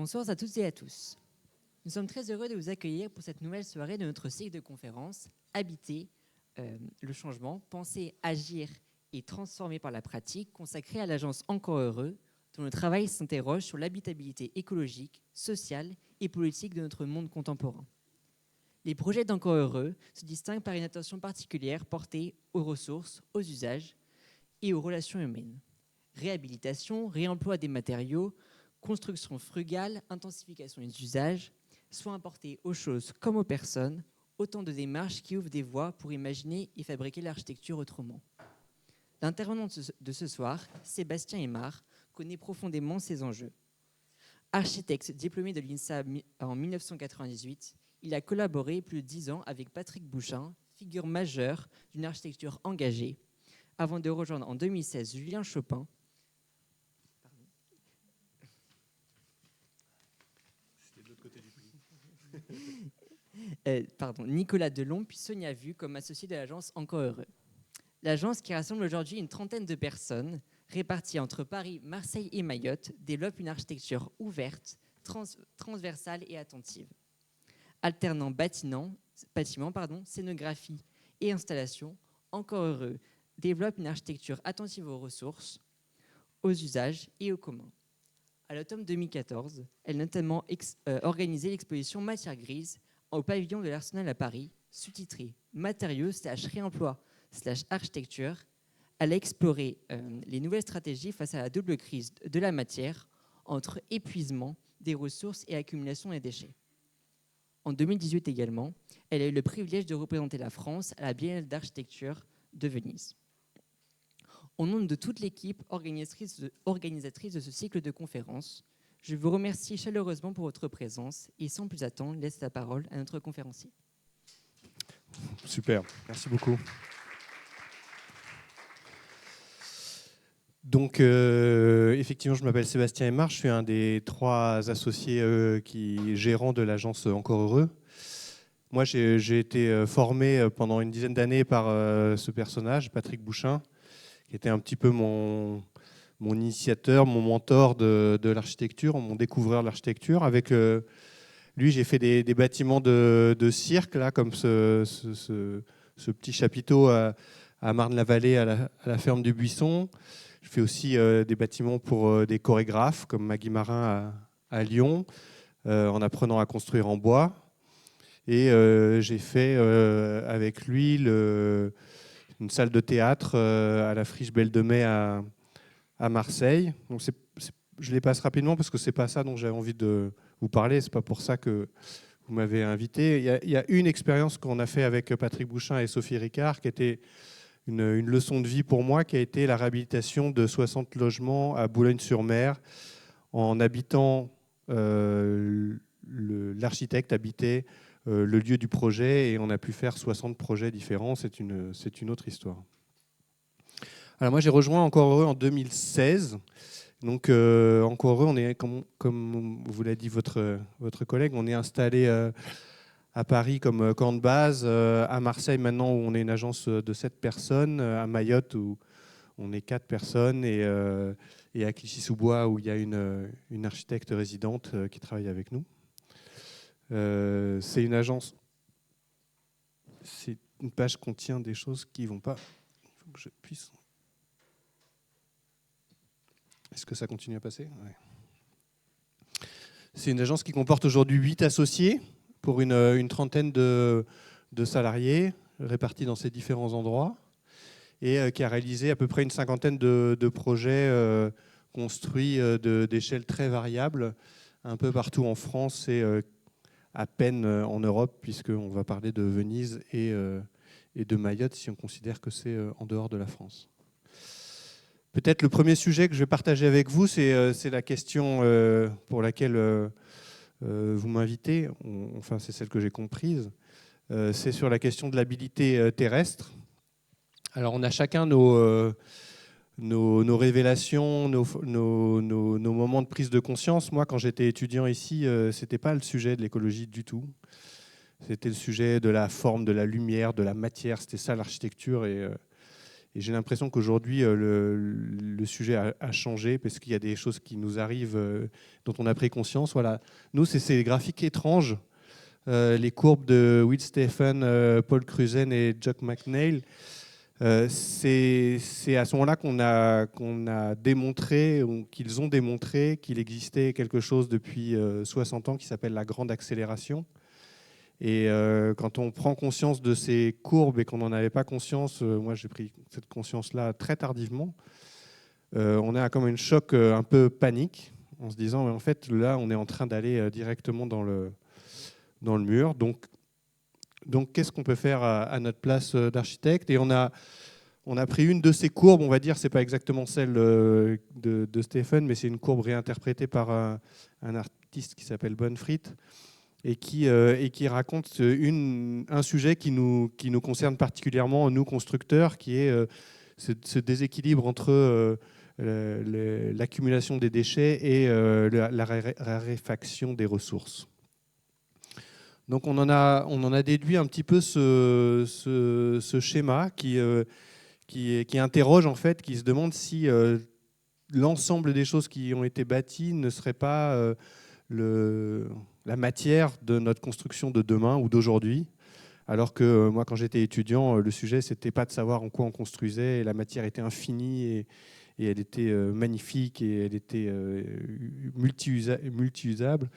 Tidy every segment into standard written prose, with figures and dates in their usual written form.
Bonsoir à toutes et à tous. Nous sommes très heureux de vous accueillir pour cette nouvelle soirée de notre cycle de conférences Habiter le changement, penser, agir et transformer par la pratique, consacrée à l'agence Encore Heureux, dont le travail s'interroge sur l'habitabilité écologique, sociale et politique de notre monde contemporain. Les projets d'Encore Heureux se distinguent par une attention particulière portée aux ressources, aux usages et aux relations humaines. Réhabilitation, réemploi des matériaux, construction frugale, intensification des usages, soins apportés aux choses comme aux personnes, autant de démarches qui ouvrent des voies pour imaginer et fabriquer l'architecture autrement. L'intervenant de ce soir, Sébastien Aymard, connaît profondément ces enjeux. Architecte diplômé de l'INSA en 1998, il a collaboré plus de 10 ans avec Patrick Bouchain, figure majeure d'une architecture engagée, avant de rejoindre en 2016 Julien Chopin, Nicolas Delon puis Sonia Vu comme associé de l'agence Encore Heureux. L'agence, qui rassemble aujourd'hui une trentaine de personnes réparties entre Paris, Marseille et Mayotte, développe une architecture ouverte, transversale et attentive. Alternant bâtiment, scénographie et installation, Encore Heureux développe une architecture attentive aux ressources, aux usages et aux communs. À l'automne 2014, elle a notamment organisé l'exposition Matière grise au pavillon de l'Arsenal à Paris, sous-titrée Matériaux /réemploi /architecture. Elle a exploré les nouvelles stratégies face à la double crise de la matière entre épuisement des ressources et accumulation des déchets. En 2018 également, elle a eu le privilège de représenter la France à la Biennale d'architecture de Venise. Au nom de toute l'équipe organisatrice de ce cycle de conférences, je vous remercie chaleureusement pour votre présence et sans plus attendre, laisse la parole à notre conférencier. Super, merci beaucoup. Donc, effectivement, je m'appelle Sébastien Aymard, je suis un des 3 associés gérants de l'agence Encore Heureux. Moi, j'ai été formé pendant une dizaine d'années par ce personnage, Patrick Bouchain, qui était un petit peu mon initiateur, mon mentor de l'architecture, mon découvreur de l'architecture. Avec lui, j'ai fait des bâtiments de cirque, là, comme ce petit chapiteau à Marne-la-Vallée, à la ferme du Buisson. Je fais aussi des bâtiments pour des chorégraphes, comme Maggie Marin à Lyon, en apprenant à construire en bois. Et j'ai fait avec lui une salle de théâtre à la Friche Belle de Mai à Marseille. Donc je les passe rapidement parce que ce n'est pas ça dont j'avais envie de vous parler. Ce n'est pas pour ça que vous m'avez invité. Il y a une expérience qu'on a fait avec Patrick Bouchain et Sophie Ricard qui était une leçon de vie pour moi, qui a été la réhabilitation de 60 logements à Boulogne-sur-Mer. En habitant, l'architecte habitait le lieu du projet et on a pu faire 60 projets différents. C'est une autre histoire. Alors moi, j'ai rejoint Encore Heureux en 2016. Donc, Encore Heureux, on est, comme vous l'a dit votre collègue, on est installé à Paris comme camp de base, à Marseille maintenant où on est une agence de 7 personnes, à Mayotte où on est 4 personnes et à Clichy-sous-Bois où il y a une architecte résidente qui travaille avec nous. C'est une agence. Une page contient des choses qui ne vont pas. Il faut que je puisse. Est-ce que ça continue à passer ? Ouais. C'est une agence qui comporte aujourd'hui 8 associés pour une trentaine de salariés répartis dans ces différents endroits et qui a réalisé à peu près une cinquantaine de projets construits d'échelles très variables un peu partout en France et à peine en Europe, puisqu'on va parler de Venise et de Mayotte si on considère que c'est en dehors de la France. Peut-être le premier sujet que je vais partager avec vous, c'est la question pour laquelle vous m'invitez, enfin c'est celle que j'ai comprise, c'est sur la question de l'habilité terrestre. Alors on a chacun nos révélations, nos moments de prise de conscience. Moi, quand j'étais étudiant ici, ce n'était pas le sujet de l'écologie du tout. C'était le sujet de la forme, de la lumière, de la matière. C'était ça l'architecture. Et j'ai l'impression qu'aujourd'hui, le sujet a changé parce qu'il y a des choses qui nous arrivent dont on a pris conscience. Voilà. Nous, c'est ces graphiques étranges, les courbes de Will Stephen, Paul Cruzen et Chuck McNeil. C'est à ce moment-là qu'on a démontré, qu'ils ont démontré qu'il existait quelque chose depuis 60 ans qui s'appelle la grande accélération. Et quand on prend conscience de ces courbes et qu'on n'en avait pas conscience, moi j'ai pris cette conscience-là très tardivement, on a comme un choc un peu panique en se disant en fait là on est en train d'aller directement dans le mur. Donc qu'est-ce qu'on peut faire à notre place d'architecte? Et on a pris une de ces courbes, on va dire, c'est pas exactement celle de Stephen, mais c'est une courbe réinterprétée par un artiste qui s'appelle Bonfrit, et qui raconte un sujet qui nous concerne particulièrement, nous constructeurs, qui est ce déséquilibre entre l'accumulation des déchets et la raréfaction des ressources. Donc on en a déduit un petit peu ce schéma qui interroge, en fait, qui se demande si l'ensemble des choses qui ont été bâties ne serait pas la matière de notre construction de demain ou d'aujourd'hui. Alors que moi, quand j'étais étudiant, le sujet, c'était pas de savoir en quoi on construisait. Et la matière était infinie et elle était magnifique et elle était multi-usable.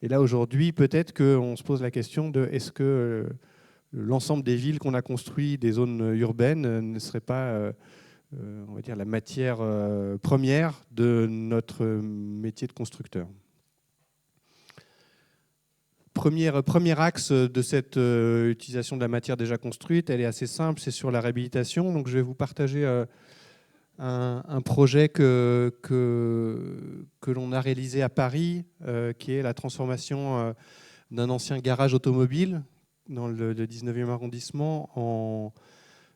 Et là, aujourd'hui, peut-être qu'on se pose la question de est-ce que l'ensemble des villes qu'on a construites, des zones urbaines, ne serait pas on va dire, la matière première de notre métier de constructeur. Premier axe de cette utilisation de la matière déjà construite, elle est assez simple, c'est sur la réhabilitation. Donc, je vais vous partager un projet que l'on a réalisé à Paris, qui est la transformation d'un ancien garage automobile dans le 19e arrondissement en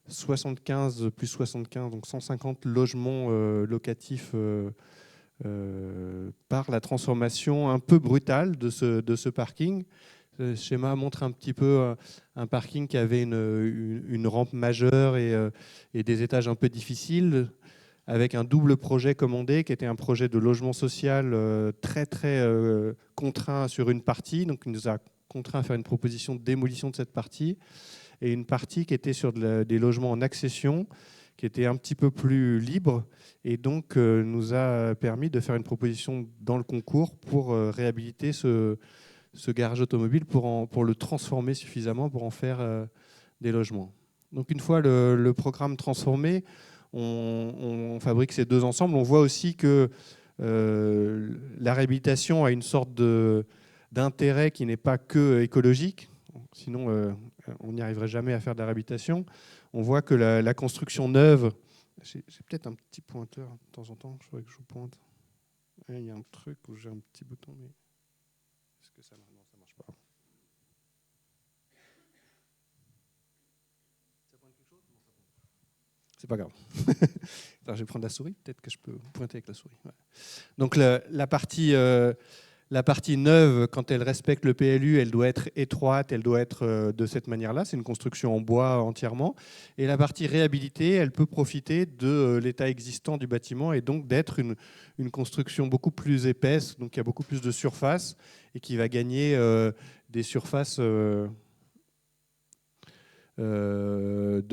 75 plus 75, donc 150 logements locatifs par la transformation un peu brutale de ce parking. Ce schéma montre un petit peu un parking qui avait une rampe majeure et des étages un peu difficiles, avec un double projet commandé qui était un projet de logement social très très contraint sur une partie. Donc il nous a contraint à faire une proposition de démolition de cette partie, et une partie qui était sur des logements en accession, qui était un petit peu plus libre, et donc nous a permis de faire une proposition dans le concours pour réhabiliter ce garage automobile, pour le transformer suffisamment pour en faire des logements. Donc une fois le programme transformé, on fabrique ces deux ensembles. On voit aussi que la réhabilitation a une sorte d'intérêt qui n'est pas que écologique, sinon on n'y arriverait jamais à faire de la réhabilitation. On voit que la construction neuve, j'ai peut-être un petit pointeur de temps en temps, je voudrais que je vous pointe. Il y a un truc où j'ai un petit bouton, mais est-ce que ça marche? Non, ça ne marche pas. Ça pointe quelque chose? Non, ça pointe. C'est pas grave. Alors, je vais prendre la souris, peut-être que je peux pointer avec la souris. Ouais. Donc la partie neuve, quand elle respecte le PLU, elle doit être étroite, elle doit être de cette manière-là. C'est une construction en bois entièrement. Et la partie réhabilitée, elle peut profiter de l'état existant du bâtiment et donc d'être une construction beaucoup plus épaisse, donc qui a beaucoup plus de surface et qui va gagner des surfaces de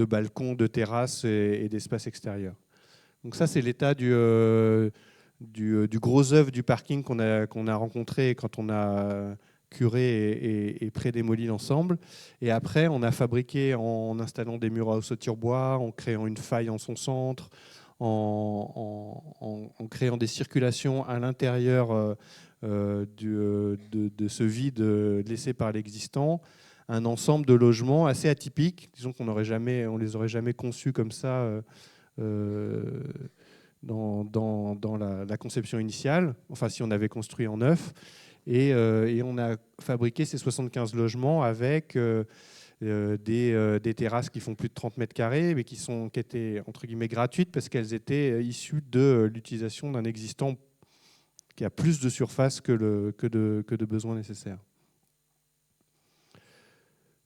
balcons, de terrasses et d'espaces extérieurs. Donc ça, c'est l'état du gros œuvre du parking qu'on a rencontré quand on a curé et pré-démoli l'ensemble. Et après, on a fabriqué en installant des murs à ossature bois, en créant une faille en son centre, en créant des circulations à l'intérieur de ce vide laissé par l'existant, un ensemble de logements assez atypiques. Disons qu'on les aurait jamais conçus comme ça dans la conception initiale, enfin si on avait construit en neuf, et on a fabriqué ces 75 logements avec des terrasses qui font plus de 30 mètres carrés, mais qui étaient entre guillemets gratuites parce qu'elles étaient issues de l'utilisation d'un existant qui a plus de surface que de besoins nécessaires.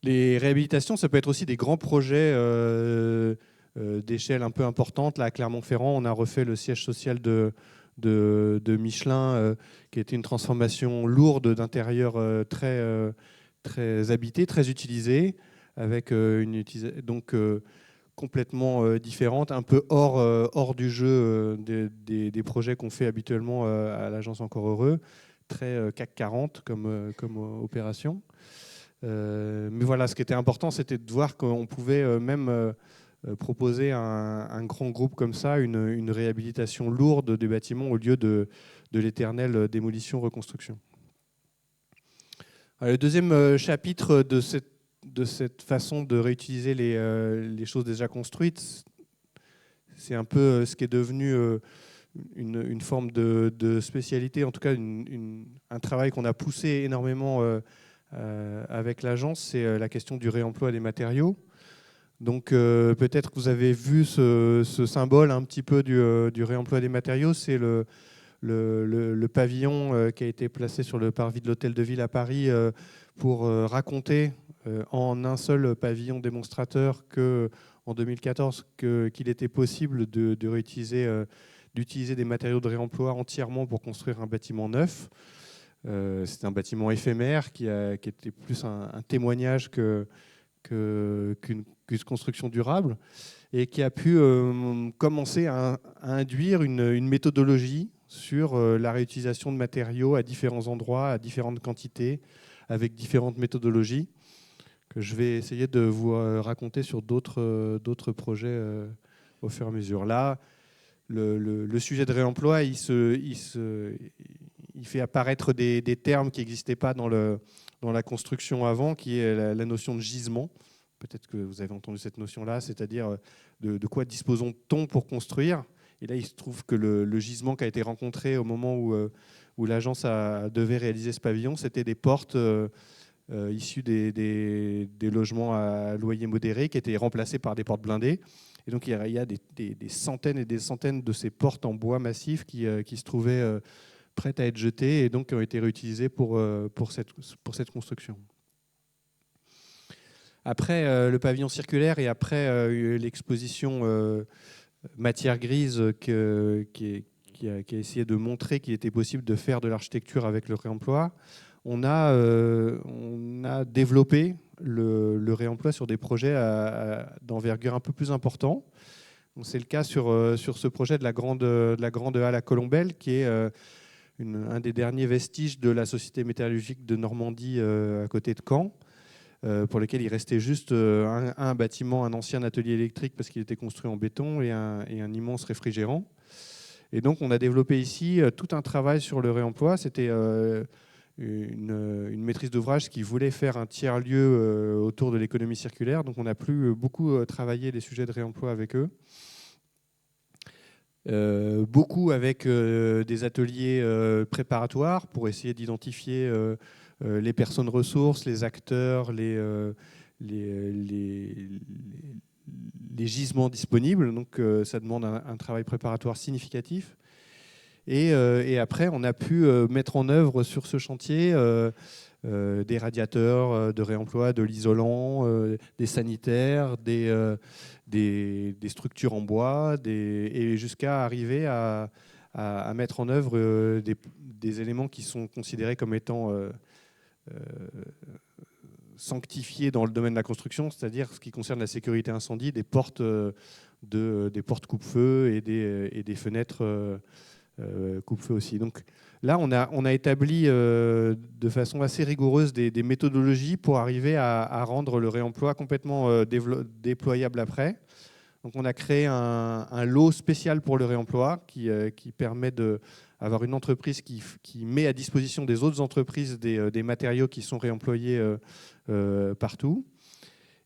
Les réhabilitations, ça peut être aussi des grands projets d'échelle un peu importante. Là, à Clermont-Ferrand, on a refait le siège social de Michelin, qui était une transformation lourde d'intérieur très habité, très utilisé, avec donc complètement différente, un peu hors du jeu des projets qu'on fait habituellement à l'agence Encore Heureux, très CAC 40 comme opération. Mais voilà, ce qui était important, c'était de voir qu'on pouvait même proposer un grand groupe comme ça, une réhabilitation lourde des bâtiments au lieu de l'éternelle démolition-reconstruction. Le deuxième chapitre de cette façon de réutiliser les choses déjà construites, c'est un peu ce qui est devenu une forme de spécialité, en tout cas un travail qu'on a poussé énormément avec l'agence, c'est la question du réemploi des matériaux. Donc peut-être que vous avez vu ce symbole un petit peu du réemploi des matériaux, c'est le pavillon qui a été placé sur le parvis de l'Hôtel de Ville à Paris pour raconter en un seul pavillon démonstrateur en 2014 qu'il était possible d'utiliser des matériaux de réemploi entièrement pour construire un bâtiment neuf. C'est un bâtiment éphémère qui était plus un témoignage qu'une construction durable et qui a pu commencer à induire une méthodologie sur la réutilisation de matériaux à différents endroits, à différentes quantités, avec différentes méthodologies que je vais essayer de vous raconter sur d'autres projets au fur et à mesure. Là, le sujet de réemploi, il fait apparaître des termes qui n'existaient pas dans la construction avant, qui est la notion de gisement. Peut-être que vous avez entendu cette notion-là, c'est-à-dire de quoi disposons-t-on pour construire. Et là, il se trouve que le gisement qui a été rencontré au moment où l'agence devait réaliser ce pavillon, c'était des portes issues des logements à loyer modéré qui étaient remplacées par des portes blindées. Et donc, il y a des centaines et des centaines de ces portes en bois massif qui se trouvaient prêtes à être jetées et donc qui ont été réutilisées pour cette construction. Après le pavillon circulaire et après l'exposition matière grise qui a essayé de montrer qu'il était possible de faire de l'architecture avec le réemploi, on a développé le réemploi sur des projets d'envergure un peu plus important. C'est le cas sur ce projet de la grande halle à Colombelles, qui est un des derniers vestiges de la Société métallurgique de Normandie à côté de Caen, pour lequel il restait juste un bâtiment, un ancien atelier électrique parce qu'il était construit en béton et un immense réfrigérant. Et donc on a développé ici tout un travail sur le réemploi. C'était une maîtrise d'ouvrage qui voulait faire un tiers-lieu autour de l'économie circulaire. Donc on a pu beaucoup travailler les sujets de réemploi avec eux. Beaucoup avec des ateliers préparatoires pour essayer d'identifier les personnes ressources, les acteurs, les gisements disponibles. Donc ça demande un travail préparatoire significatif. Et après, on a pu mettre en œuvre sur ce chantier des radiateurs de réemploi, de l'isolant, des sanitaires, des structures en bois, et jusqu'à arriver à mettre en œuvre des éléments qui sont considérés comme étant sanctifiés dans le domaine de la construction, c'est-à-dire ce qui concerne la sécurité incendie, des portes coupe-feu et des fenêtres coupe-feu aussi. Donc là, on a établi de façon assez rigoureuse des méthodologies pour arriver à rendre le réemploi complètement déployable après. Donc on a créé un lot spécial pour le réemploi qui permet d'avoir une entreprise qui met à disposition des autres entreprises des matériaux qui sont réemployés partout.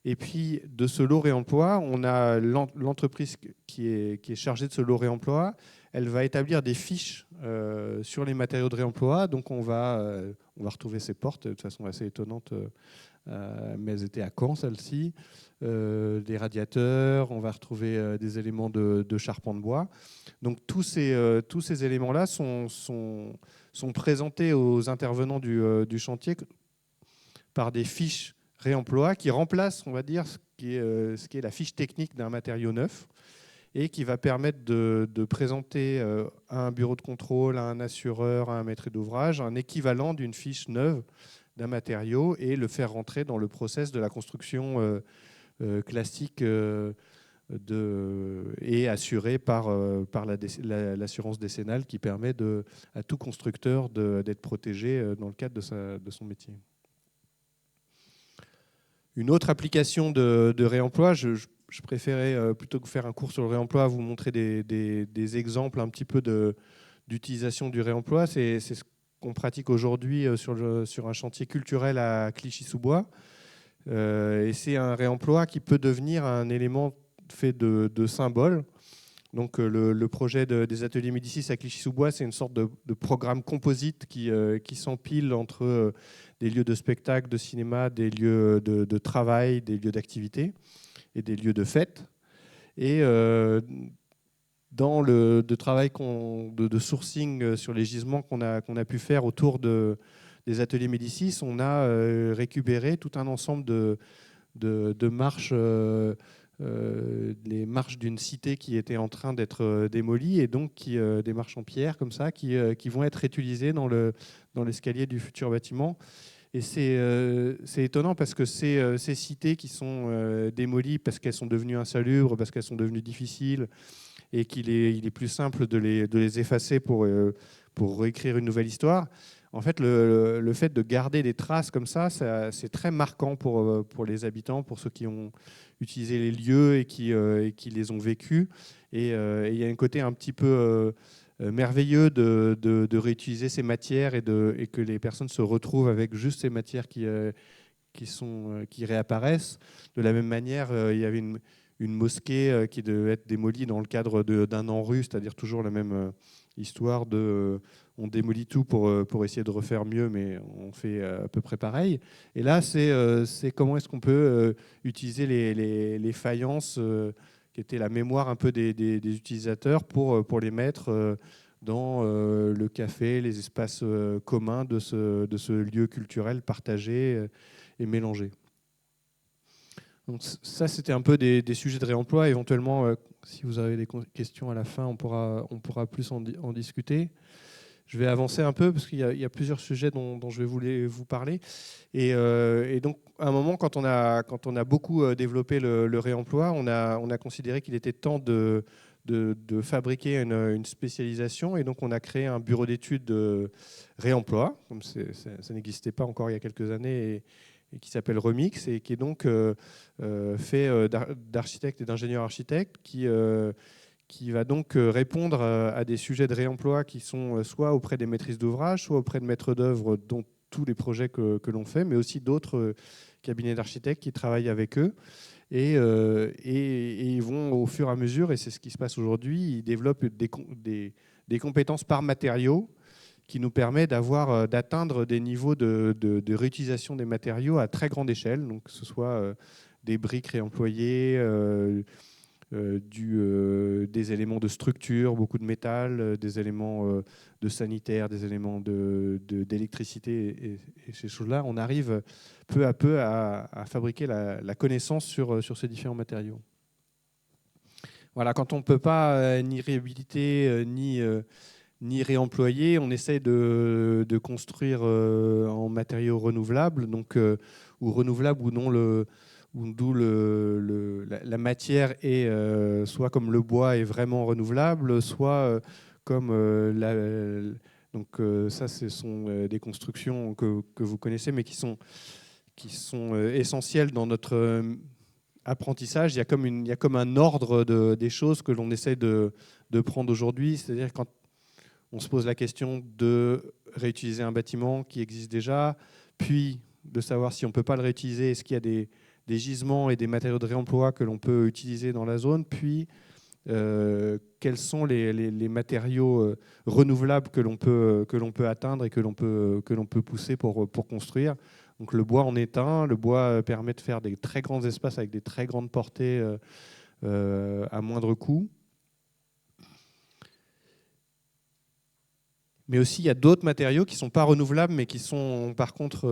Et puis de ce lot réemploi, on a l'entreprise qui est chargée de ce lot réemploi. Elle va établir des fiches sur les matériaux de réemploi. Donc on va retrouver ces portes de façon assez étonnante, mais elles étaient à Caen, celles-ci. Des radiateurs, on va retrouver des éléments de charpent de bois. Donc tous ces éléments-là sont présentés aux intervenants du chantier par des fiches réemploi qui remplacent, on va dire, ce qui est la fiche technique d'un matériau neuf et qui va permettre de présenter à un bureau de contrôle, à un assureur, à un maître d'ouvrage, un équivalent d'une fiche neuve d'un matériau et le faire rentrer dans le process de la construction classique et assuré par l'assurance décennale qui permet à tout constructeur d'être protégé dans le cadre de son métier. Une autre application de réemploi, je préférais, plutôt que faire un cours sur le réemploi, vous montrer des exemples un petit peu d'utilisation du réemploi. C'est ce qu'on pratique aujourd'hui sur un chantier culturel à Clichy-sous-Bois. Et c'est un réemploi qui peut devenir un élément fait de symboles. Donc le projet des ateliers Médicis à Clichy-sous-Bois, c'est une sorte de programme composite qui s'empile entre des lieux de spectacle, de cinéma, des lieux de travail, des lieux d'activité et des lieux de fête. Et dans le travail de sourcing sur les gisements qu'on a pu faire autour des ateliers Médicis, on a récupéré tout un ensemble de marches, les marches d'une cité qui était en train d'être démolie, et donc des marches en pierre comme ça qui vont être réutilisées dans l'escalier du futur bâtiment. Et c'est étonnant parce que ces cités qui sont démolies parce qu'elles sont devenues insalubres, parce qu'elles sont devenues difficiles, et qu'il est plus simple de les effacer pour réécrire une nouvelle histoire. En fait, le fait de garder des traces comme ça, c'est très marquant pour les habitants, pour ceux qui ont utilisé les lieux et qui les ont vécus. Et il y a un côté un petit peu merveilleux de réutiliser ces matières et que les personnes se retrouvent avec juste ces matières qui réapparaissent. De la même manière, il y avait une mosquée qui devait être démolie dans le cadre d'un ANRU, c'est-à-dire toujours la même histoire on démolit tout pour essayer de refaire mieux, mais on fait à peu près pareil. Et là, c'est comment est-ce qu'on peut utiliser les faïences qui étaient la mémoire un peu des utilisateurs pour les mettre dans le café, les espaces communs de ce lieu culturel partagé et mélangé. Donc ça, c'était un peu des sujets de réemploi. Éventuellement, si vous avez des questions à la fin, on pourra plus en discuter. Je vais avancer un peu parce qu'il y a plusieurs sujets dont je vais vous parler. Et donc, à un moment, quand on a beaucoup développé le réemploi, on a considéré qu'il était temps de fabriquer une spécialisation. Et donc, on a créé un bureau d'études de réemploi, comme ça n'existait pas encore il y a quelques années, et qui s'appelle Remix, et qui est donc fait d'architectes et d'ingénieurs architectes qui va donc répondre à des sujets de réemploi qui sont soit auprès des maîtrises d'ouvrage, soit auprès de maîtres d'œuvre dont tous les projets que l'on fait, mais aussi d'autres cabinets d'architectes qui travaillent avec eux. Et ils vont au fur et à mesure, et c'est ce qui se passe aujourd'hui, ils développent des compétences par matériaux qui nous permet d'atteindre des niveaux de réutilisation des matériaux à très grande échelle, donc que ce soit des briques réemployées, des éléments de structure, beaucoup de métal, des éléments de sanitaire, des éléments d'électricité et ces choses-là. On arrive peu à peu à fabriquer la connaissance sur ces différents matériaux. Voilà, quand on ne peut pas ni réhabiliter ni réemployer, on essaie de construire en matériaux renouvelables, donc ou renouvelables ou non d'où la matière est soit comme le bois est vraiment renouvelable, soit comme donc ça, ce sont des constructions que vous connaissez, mais qui sont essentielles dans notre apprentissage. Il y a comme un ordre des choses que l'on essaie de prendre aujourd'hui, c'est-à-dire quand on se pose la question de réutiliser un bâtiment qui existe déjà, puis de savoir si on ne peut pas le réutiliser, est-ce qu'il y a des gisements et des matériaux de réemploi que l'on peut utiliser dans la zone, puis quels sont les matériaux renouvelables que l'on peut atteindre et que l'on peut pousser pour construire. Donc le bois en est un. Le bois permet de faire des très grands espaces avec des très grandes portées à moindre coût. Mais aussi, il y a d'autres matériaux qui ne sont pas renouvelables, mais qui sont par contre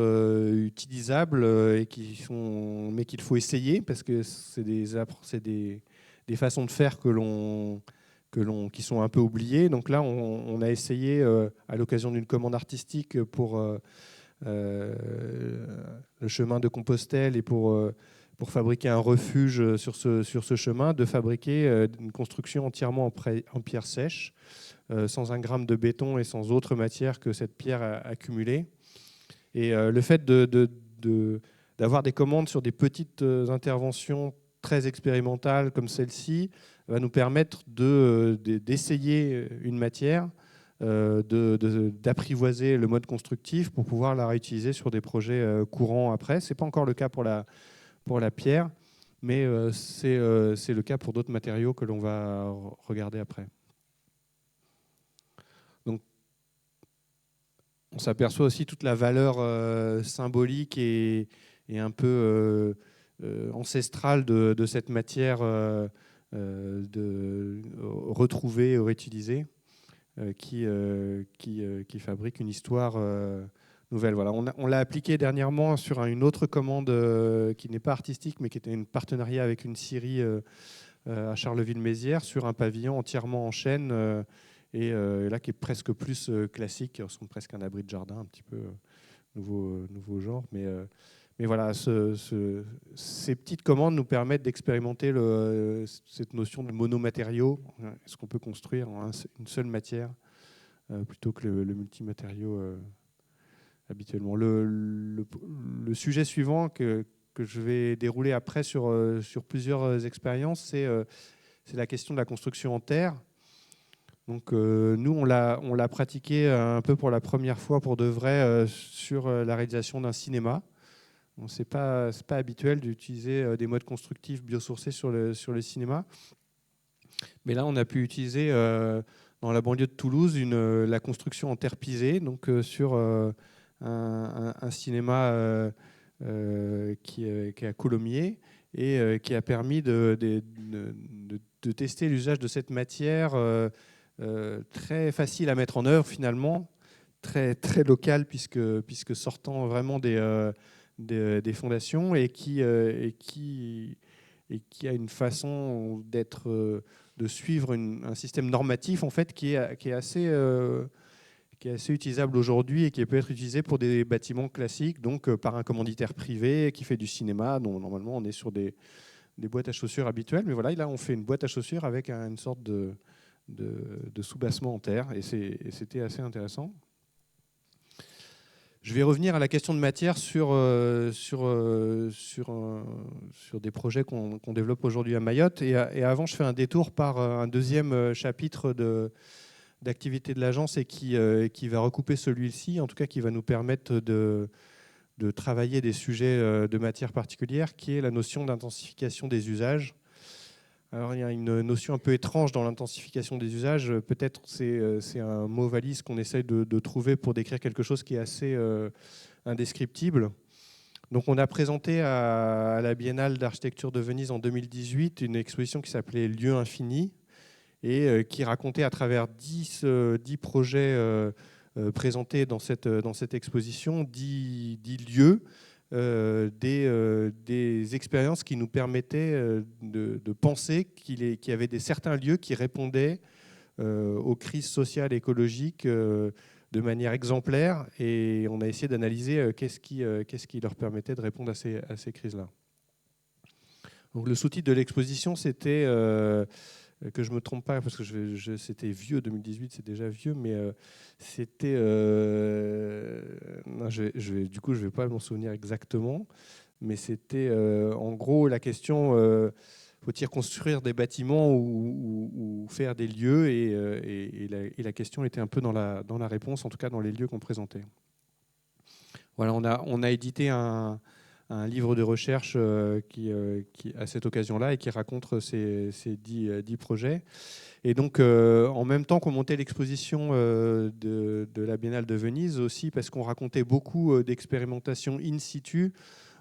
utilisables mais qu'il faut essayer parce que c'est des façons de faire qui sont un peu oubliées. Donc là, on a essayé, à l'occasion d'une commande artistique pour le chemin de Compostelle et pour fabriquer un refuge sur ce chemin, de fabriquer une construction entièrement en pierre sèche, sans un gramme de béton et sans autre matière que cette pierre accumulée. Et le fait d'avoir des commandes sur des petites interventions très expérimentales comme celle-ci va nous permettre d'essayer une matière, d'apprivoiser le mode constructif pour pouvoir la réutiliser sur des projets courants après. Ce n'est pas encore le cas pour la pierre, mais c'est le cas pour d'autres matériaux que l'on va regarder après. Donc, on s'aperçoit aussi toute la valeur symbolique et un peu ancestrale de cette matière retrouvée et réutilisée qui fabrique une histoire nouvelle. Voilà. On l'a appliqué dernièrement sur une autre commande qui n'est pas artistique mais qui était un partenariat avec une scierie à Charleville-Mézières sur un pavillon entièrement en chêne et là qui est presque plus classique, qui ressemble presque à un abri de jardin, un petit peu nouveau genre. Mais voilà, ces petites commandes nous permettent d'expérimenter cette notion de monomatériau. Est-ce qu'on peut construire en une seule matière plutôt que le multimatériau habituellement. Le sujet suivant que je vais dérouler après sur plusieurs expériences, c'est la question de la construction en terre. Donc nous, on l'a pratiqué un peu pour la première fois pour de vrai sur la réalisation d'un cinéma. Bon, c'est pas habituel d'utiliser des modes constructifs biosourcés sur le cinéma. Mais là, on a pu utiliser dans la banlieue de Toulouse la construction en terre pisée, donc sur un cinéma qui est à Coulommiers et qui a permis de tester l'usage de cette matière très facile à mettre en œuvre finalement, très, très locale puisque sortant vraiment des fondations et qui a une façon de suivre un système normatif en fait qui est assez utilisable aujourd'hui et qui peut être utilisé pour des bâtiments classiques, donc par un commanditaire privé qui fait du cinéma, dont normalement on est sur des boîtes à chaussures habituelles, mais voilà, là on fait une boîte à chaussures avec une sorte de soubassement en terre et c'était assez intéressant. Je vais revenir à la question de matière sur des projets qu'on développe aujourd'hui à Mayotte. Et avant, je fais un détour par un deuxième chapitre d'activité de l'agence et qui va recouper celui-ci, en tout cas qui va nous permettre de travailler des sujets de matière particulière, qui est la notion d'intensification des usages. Alors, il y a une notion un peu étrange dans l'intensification des usages. Peut-être c'est un mot valise qu'on essaye de trouver pour décrire quelque chose qui est assez indescriptible. Donc, on a présenté à la Biennale d'architecture de Venise en 2018 une exposition qui s'appelait Lieux infinis et qui racontait à travers 10 projets présentés dans cette exposition 10 lieux, des expériences qui nous permettaient de penser qu'il y avait certains lieux qui répondaient aux crises sociales et écologiques de manière exemplaire, et on a essayé d'analyser qu'est-ce qui leur permettait de répondre à ces crises-là. Donc, le sous-titre de l'exposition, c'était que je ne me trompe pas, parce que c'était vieux, 2018, c'est déjà vieux, mais c'était... non, du coup, je ne vais pas m'en souvenir exactement, mais c'était en gros la question, faut-il construire des bâtiments ou faire des lieux, et la question était un peu dans la réponse, en tout cas dans les lieux qu'on présentait. Voilà, on a édité un livre de recherche qui à cette occasion-là et qui raconte ces 10 projets. Et donc, en même temps qu'on montait l'exposition de la Biennale de Venise, aussi parce qu'on racontait beaucoup d'expérimentations in situ,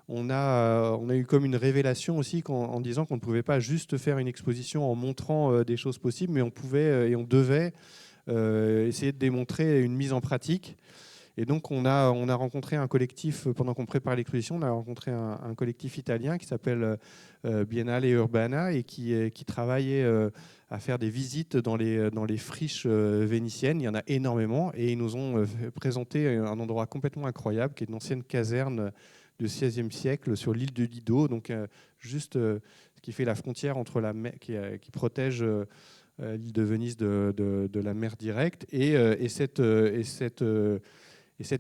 on a eu comme une révélation aussi en disant qu'on ne pouvait pas juste faire une exposition en montrant des choses possibles, mais on pouvait et on devait essayer de démontrer une mise en pratique. Et donc, on a rencontré un collectif, pendant qu'on prépare l'exposition, on a rencontré un collectif italien qui s'appelle Biennale Urbana et qui travaillait à faire des visites dans les friches vénitiennes. Il y en a énormément et ils nous ont présenté un endroit complètement incroyable qui est une ancienne caserne du XVIe siècle sur l'île de Lido, donc juste ce qui fait la frontière entre la mer, qui protège l'île de Venise de la mer directe et cette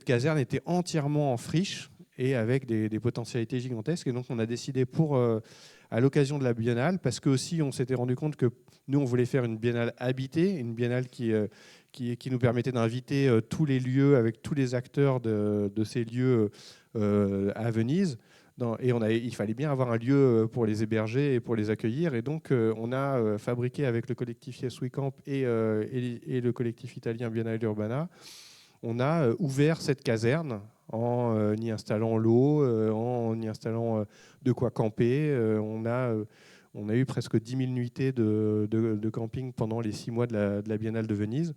caserne était entièrement en friche et avec des potentialités gigantesques. Et donc, on a décidé à l'occasion de la biennale, parce que aussi, on s'était rendu compte que nous, on voulait faire une biennale habitée, une biennale qui nous permettait d'inviter tous les lieux avec tous les acteurs de ces lieux à Venise. Il fallait bien avoir un lieu pour les héberger et pour les accueillir. Et donc, on a fabriqué avec le collectif Yes We Camp et le collectif italien Biennale Urbana, on a ouvert cette caserne en y installant l'eau, en y installant de quoi camper. On a eu presque 10 000 nuitées de camping pendant les 6 mois de la Biennale de Venise,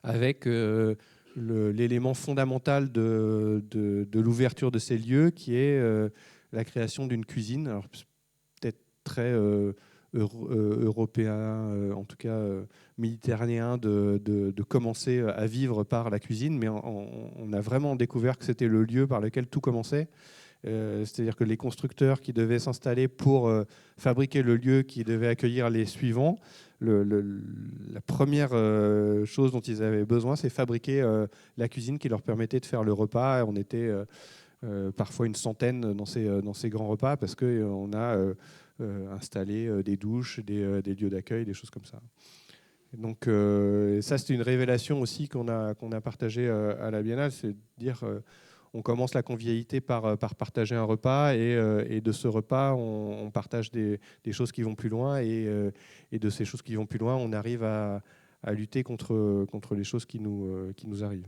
avec l'élément fondamental de l'ouverture de ces lieux, qui est la création d'une cuisine. Alors, peut-être très européen, en tout cas méditerranéen, de commencer à vivre par la cuisine, mais on a vraiment découvert que c'était le lieu par lequel tout commençait. C'est-à-dire que les constructeurs qui devaient s'installer pour fabriquer le lieu qui devait accueillir les suivants, la première chose dont ils avaient besoin, c'est fabriquer la cuisine qui leur permettait de faire le repas. On était parfois une centaine dans ces grands repas, parce qu'on a installé des douches, des lieux d'accueil, des choses comme ça. Et donc ça, c'était une révélation aussi qu'on a partagée à la Biennale, c'est de dire on commence la convivialité par partager un repas, et de ce repas, on partage des choses qui vont plus loin, et de ces choses qui vont plus loin, on arrive à lutter contre les choses qui nous arrivent.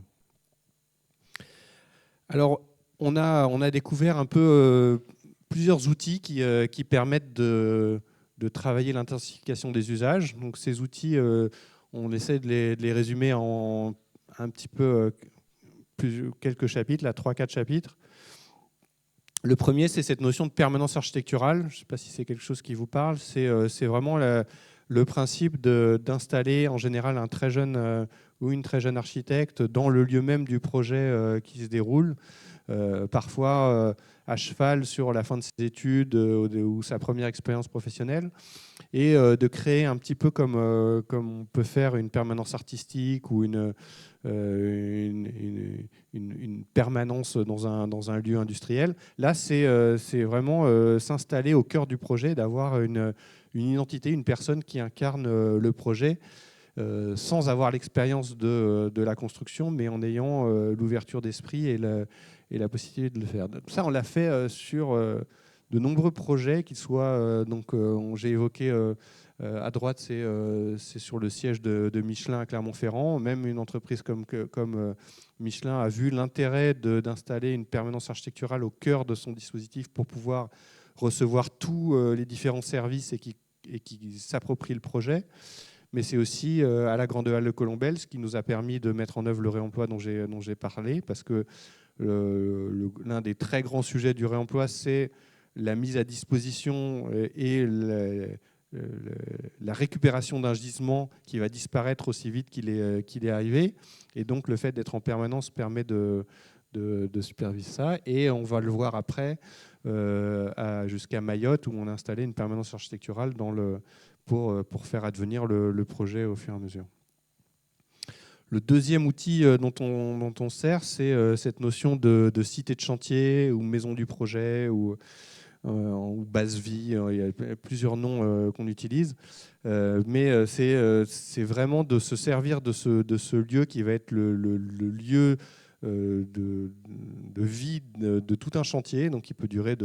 Alors, on a découvert un peu plusieurs outils qui permettent de travailler l'intensification des usages. Donc, ces outils, on essaie de les résumer en un petit peu quelques chapitres, là, 3-4 chapitres. Le premier, c'est cette notion de permanence architecturale. Je ne sais pas si c'est quelque chose qui vous parle. C'est vraiment le principe d'installer en général un très jeune ou une très jeune architecte dans le lieu même du projet qui se déroule, parfois à cheval sur la fin de ses études ou sa première expérience professionnelle, et de créer un petit peu comme on peut faire une permanence artistique ou une permanence dans un lieu industriel. Là, c'est vraiment s'installer au cœur du projet, d'avoir une identité, une personne qui incarne le projet, sans avoir l'expérience de la construction, mais en ayant l'ouverture d'esprit et la possibilité de le faire. Ça, on l'a fait sur de nombreux projets, qu'ils soient, j'ai évoqué à droite, c'est sur le siège de Michelin à Clermont-Ferrand. Même une entreprise comme Michelin a vu l'intérêt d'installer une permanence architecturale au cœur de son dispositif pour pouvoir recevoir tous les différents services et qui s'approprient le projet. Mais c'est aussi à la Grande Halle de Colombelles, ce qui nous a permis de mettre en œuvre le réemploi dont j'ai parlé, parce que l'un des très grands sujets du réemploi, c'est la mise à disposition et la récupération d'un gisement qui va disparaître aussi vite qu'il est arrivé. Et donc, le fait d'être en permanence permet de superviser ça. Et on va le voir après, jusqu'à Mayotte, où on a installé une permanence architecturale pour faire advenir le projet au fur et à mesure. Le deuxième outil dont on sert, c'est cette notion de cité de chantier ou maison du projet ou base vie. Il y a plusieurs noms qu'on utilise. Mais c'est vraiment de se servir de ce lieu qui va être le lieu de vie de tout un chantier, donc qui peut durer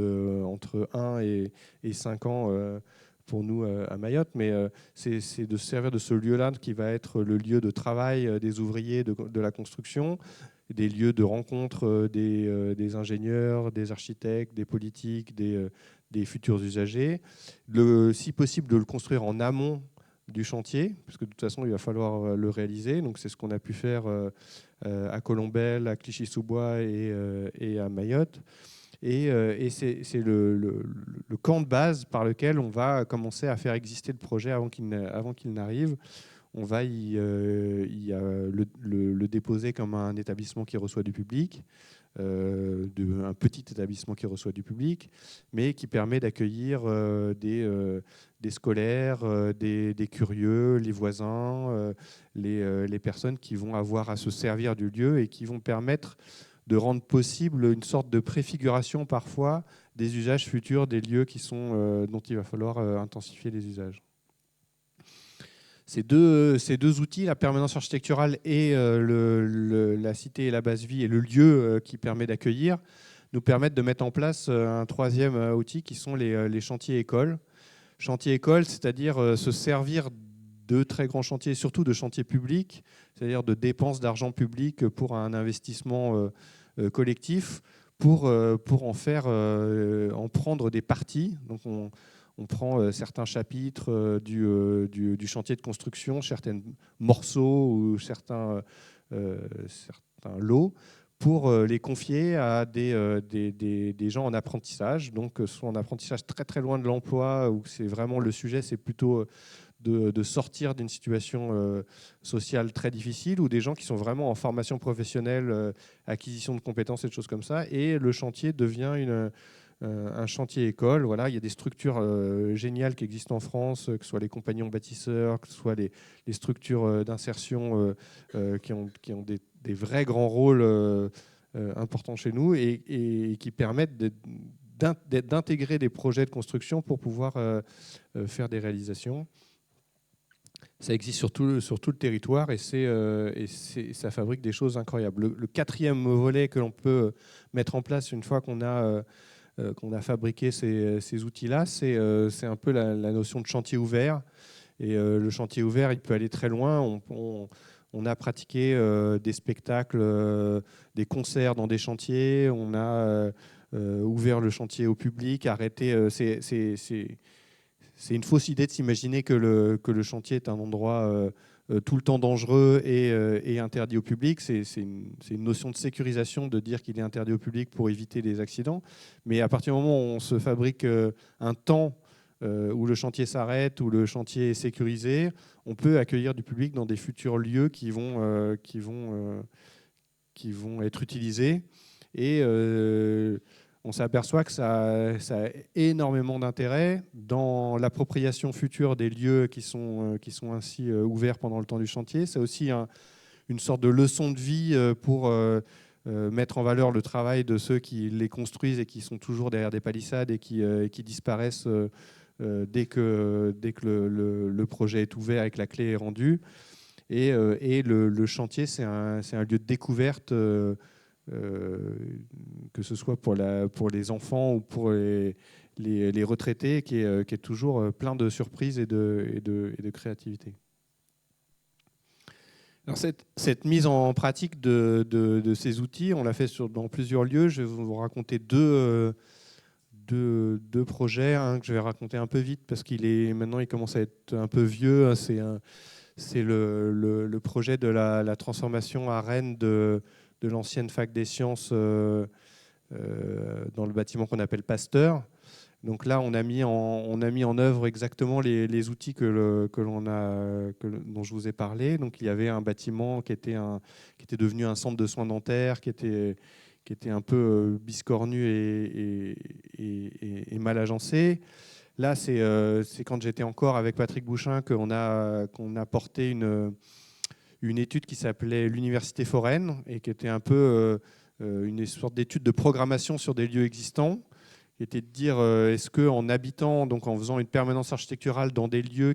entre 1 et 5 ans pour nous à Mayotte, mais c'est de se servir de ce lieu-là qui va être le lieu de travail des ouvriers de la construction, des lieux de rencontre des ingénieurs, des architectes, des politiques, des futurs usagers. Si possible, de le construire en amont du chantier, parce que de toute façon, il va falloir le réaliser. Donc, c'est ce qu'on a pu faire à Colombelles, à Clichy-sous-Bois et à Mayotte. Et c'est le camp de base par lequel on va commencer à faire exister le projet avant qu'il n'arrive. On va le déposer comme un établissement qui reçoit du public, un petit établissement qui reçoit du public, mais qui permet d'accueillir des scolaires, des curieux, les voisins, les personnes qui vont avoir à se servir du lieu et qui vont permettre de rendre possible une sorte de préfiguration parfois des usages futurs des lieux dont il va falloir intensifier les usages. Ces deux outils, la permanence architecturale et la cité et la base vie et le lieu qui permet d'accueillir, nous permettent de mettre en place un troisième outil qui sont les chantiers écoles. Chantiers écoles, c'est-à-dire se servir de très grands chantiers, surtout de chantiers publics, c'est-à-dire de dépenses d'argent public pour un investissement collectif, pour en prendre des parties. Donc on prend certains chapitres du chantier de construction, certains morceaux ou certains lots, pour les confier à des gens en apprentissage, donc soit en apprentissage très très loin de l'emploi, où c'est vraiment le sujet, c'est plutôt de sortir d'une situation sociale très difficile, ou des gens qui sont vraiment en formation professionnelle, acquisition de compétences et de choses comme ça, et le chantier devient un chantier école. Voilà, il y a des structures géniales qui existent en France, que ce soit les compagnons bâtisseurs, que ce soit les structures d'insertion qui ont des vrais grands rôles importants chez nous et qui permettent d'intégrer des projets de construction pour pouvoir faire des réalisations. Ça existe sur tout le territoire et ça fabrique des choses incroyables. Le quatrième volet que l'on peut mettre en place une fois qu'on a fabriqué ces outils-là, c'est un peu la notion de chantier ouvert. Et le chantier ouvert, il peut aller très loin. On a pratiqué des spectacles, des concerts dans des chantiers. On a ouvert le chantier au public, arrêté. C'est une fausse idée de s'imaginer que le chantier est un endroit tout le temps dangereux et interdit au public. C'est une notion de sécurisation de dire qu'il est interdit au public pour éviter les accidents. Mais à partir du moment où on se fabrique un temps où le chantier s'arrête, où le chantier est sécurisé, on peut accueillir du public dans des futurs lieux qui vont être utilisés. Et on s'aperçoit que ça a énormément d'intérêt dans l'appropriation future des lieux qui sont ainsi ouverts pendant le temps du chantier. C'est aussi une sorte de leçon de vie pour mettre en valeur le travail de ceux qui les construisent et qui sont toujours derrière des palissades et qui disparaissent dès que le projet est ouvert et que la clé est rendue. Et le chantier, c'est un lieu de découverte que ce soit pour les enfants ou pour les retraités, qui est toujours plein de surprises et de créativité. Alors cette mise en pratique de ces outils, on l'a fait dans plusieurs lieux. Je vais vous raconter deux projets, un que je vais raconter un peu vite parce maintenant il commence à être un peu vieux. C'est le projet de la transformation à Rennes de l'ancienne fac des sciences dans le bâtiment qu'on appelle Pasteur. Donc là, on a mis en œuvre exactement les outils dont je vous ai parlé. Donc il y avait un bâtiment qui était devenu un centre de soins dentaires, qui était un peu biscornu et mal agencé. Là, c'est quand j'étais encore avec Patrick Bouchin qu'on a porté une étude qui s'appelait l'Université foraine et qui était un peu une sorte d'étude de programmation sur des lieux existants, qui était de dire est-ce qu'en habitant, donc en faisant une permanence architecturale dans des lieux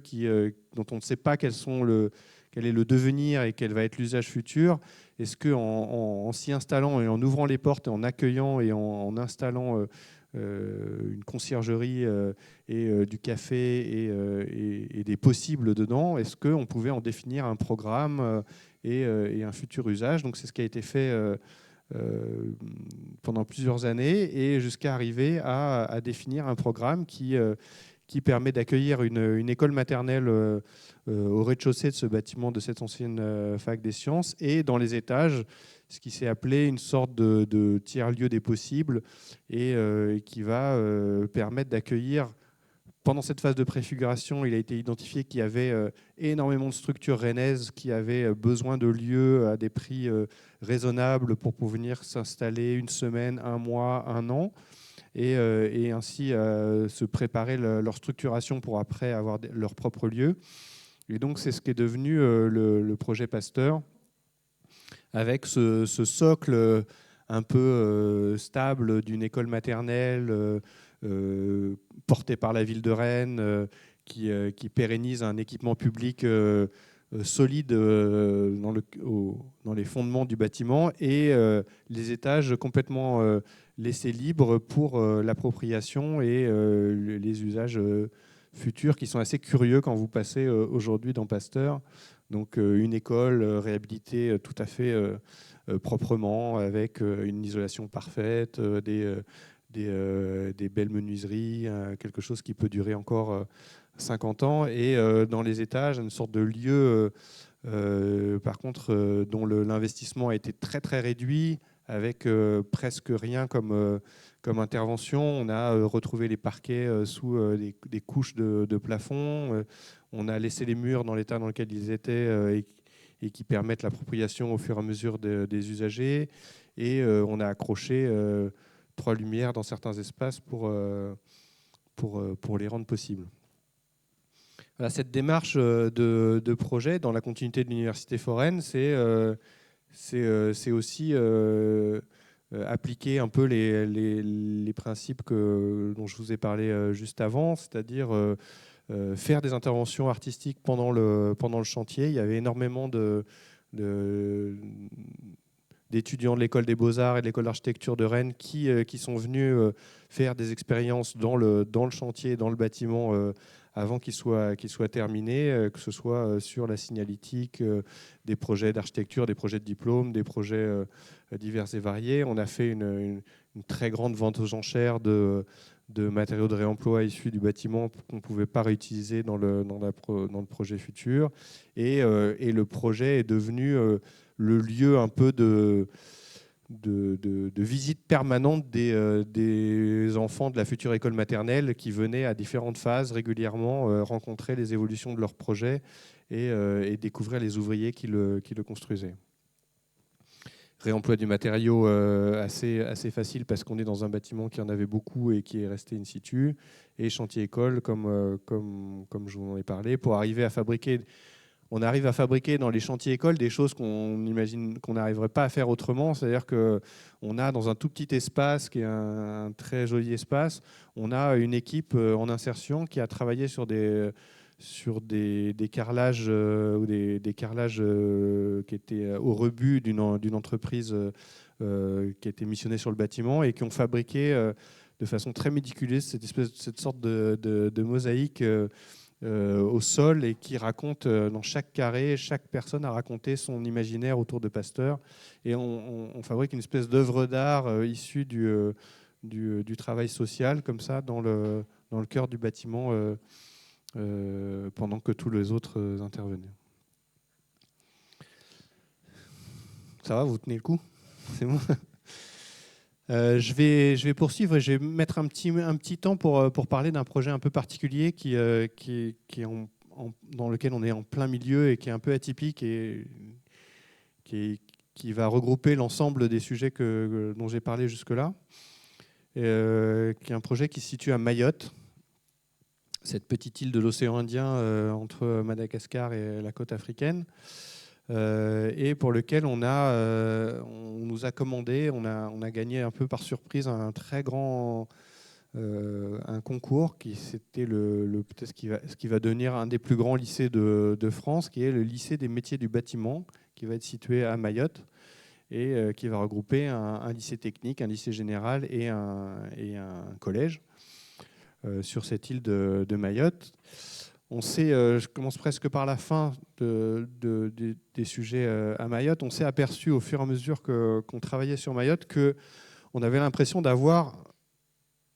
dont on ne sait pas quel est le devenir et quel va être l'usage futur, est-ce qu'en s'y installant et en ouvrant les portes et en accueillant et en installant une conciergerie et du café et des possibles dedans, est-ce qu'on pouvait en définir un programme et un futur usage? Donc c'est ce qui a été fait pendant plusieurs années et jusqu'à arriver à définir un programme qui qui permet d'accueillir une école maternelle au rez-de-chaussée de ce bâtiment de cette ancienne fac des sciences, et dans les étages, ce qui s'est appelé une sorte de tiers-lieu des possibles, et qui va permettre d'accueillir. Pendant cette phase de préfiguration, il a été identifié qu'il y avait énormément de structures rennaises qui avaient besoin de lieux à des prix raisonnables pour venir s'installer une semaine, un mois, un an, et ainsi se préparer leur structuration pour après avoir leur propre lieu. Et donc c'est ce qui est devenu le projet Pasteur, avec ce socle un peu stable d'une école maternelle portée par la ville de Rennes, qui pérennise un équipement public solide dans les fondements du bâtiment, et les étages complètement laissés libres pour l'appropriation et les usages futurs, qui sont assez curieux quand vous passez aujourd'hui dans Pasteur. Donc une école réhabilitée tout à fait proprement, avec une isolation parfaite, des belles menuiseries, quelque chose qui peut durer encore 50 ans. Et dans les étages, une sorte de lieu, par contre, dont l'investissement a été très très réduit, avec presque rien comme intervention. On a retrouvé les parquets sous des couches de plafond. On a laissé les murs dans l'état dans lequel ils étaient et qui permettent l'appropriation au fur et à mesure des usagers. Et on a accroché 3 lumières dans certains espaces pour les rendre possibles. Voilà, cette démarche de projet dans la continuité de l'Université foraine, c'est aussi appliquer un peu les principes dont je vous ai parlé juste avant, c'est-à-dire faire des interventions artistiques pendant le chantier. Il y avait énormément d'étudiants de l'école des Beaux-Arts et de l'école d'architecture de Rennes qui sont venus faire des expériences dans le chantier, dans le bâtiment, avant qu'il soit terminé, que ce soit sur la signalétique, des projets d'architecture, des projets de diplôme, des projets divers et variés. On a fait une très grande vente aux enchères de matériaux de réemploi issus du bâtiment qu'on ne pouvait pas réutiliser dans le projet futur. Et le projet est devenu le lieu un peu de visite permanente des enfants de la future école maternelle, qui venaient à différentes phases régulièrement rencontrer les évolutions de leur projet et découvrir les ouvriers qui le construisaient. Réemploi du matériau assez facile, parce qu'on est dans un bâtiment qui en avait beaucoup et qui est resté in situ, et chantier école comme je vous en ai parlé, pour arriver à fabriquer. On arrive à fabriquer dans les chantiers écoles des choses qu'on imagine qu'on n'arriverait pas à faire autrement. C'est-à-dire qu'on a dans un tout petit espace, qui est un très joli espace, on a une équipe en insertion qui a travaillé sur des carrelages ou des carrelages qui étaient au rebut d'une entreprise qui était missionnée sur le bâtiment, et qui ont fabriqué de façon très méticuleuse cette sorte de mosaïque au sol, et qui raconte dans chaque carré, chaque personne a raconté son imaginaire autour de Pasteur, et on fabrique une espèce d'œuvre d'art issue du travail social, comme ça, dans le cœur du bâtiment, pendant que tous les autres intervenaient. Ça va, vous tenez le coup? C'est bon. Je vais poursuivre, et je vais mettre un petit temps pour parler d'un projet un peu particulier qui est dans lequel on est en plein milieu, et qui est un peu atypique, et qui va regrouper l'ensemble des sujets dont j'ai parlé jusque-là, qui est un projet qui se situe à Mayotte, cette petite île de l'océan Indien entre Madagascar et la côte africaine. Et pour lequel on nous a commandé, on a gagné un peu par surprise un très grand un concours c'était peut-être ce qui va devenir un des plus grands lycées de France, qui est le lycée des métiers du bâtiment, qui va être situé à Mayotte, et qui va regrouper un lycée technique, un lycée général et un collège sur cette île de Mayotte. On sait, je commence presque par la fin des sujets à Mayotte. On s'est aperçu au fur et à mesure qu'on travaillait sur Mayotte qu'on avait l'impression d'avoir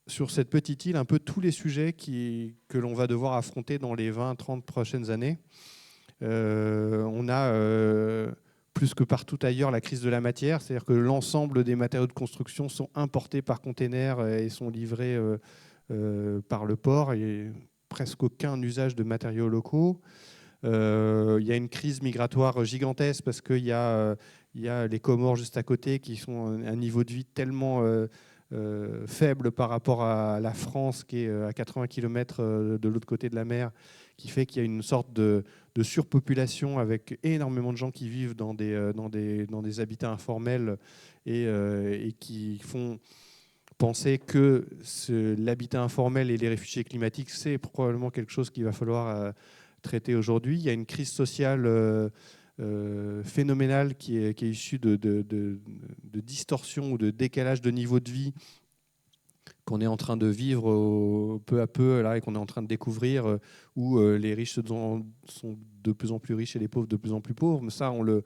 sur cette petite île un peu tous les sujets que l'on va devoir affronter dans les 20-30 prochaines années. On a plus que partout ailleurs la crise de la matière, c'est-à-dire que l'ensemble des matériaux de construction sont importés par container et sont livrés par le port, et presque aucun usage de matériaux locaux. Il y a une crise migratoire gigantesque parce qu'il y a les Comores juste à côté qui sont à un niveau de vie tellement faible par rapport à la France qui est à 80 km de l'autre côté de la mer, qui fait qu'il y a une sorte de surpopulation avec énormément de gens qui vivent dans des habitats informels et qui font penser que l'habitat informel et les réfugiés climatiques, c'est probablement quelque chose qu'il va falloir traiter aujourd'hui. Il y a une crise sociale phénoménale qui est issue de distorsion ou de décalage de niveau de vie qu'on est en train de vivre peu à peu là, et qu'on est en train de découvrir, où les riches sont de plus en plus riches et les pauvres de plus en plus pauvres. Mais ça, on le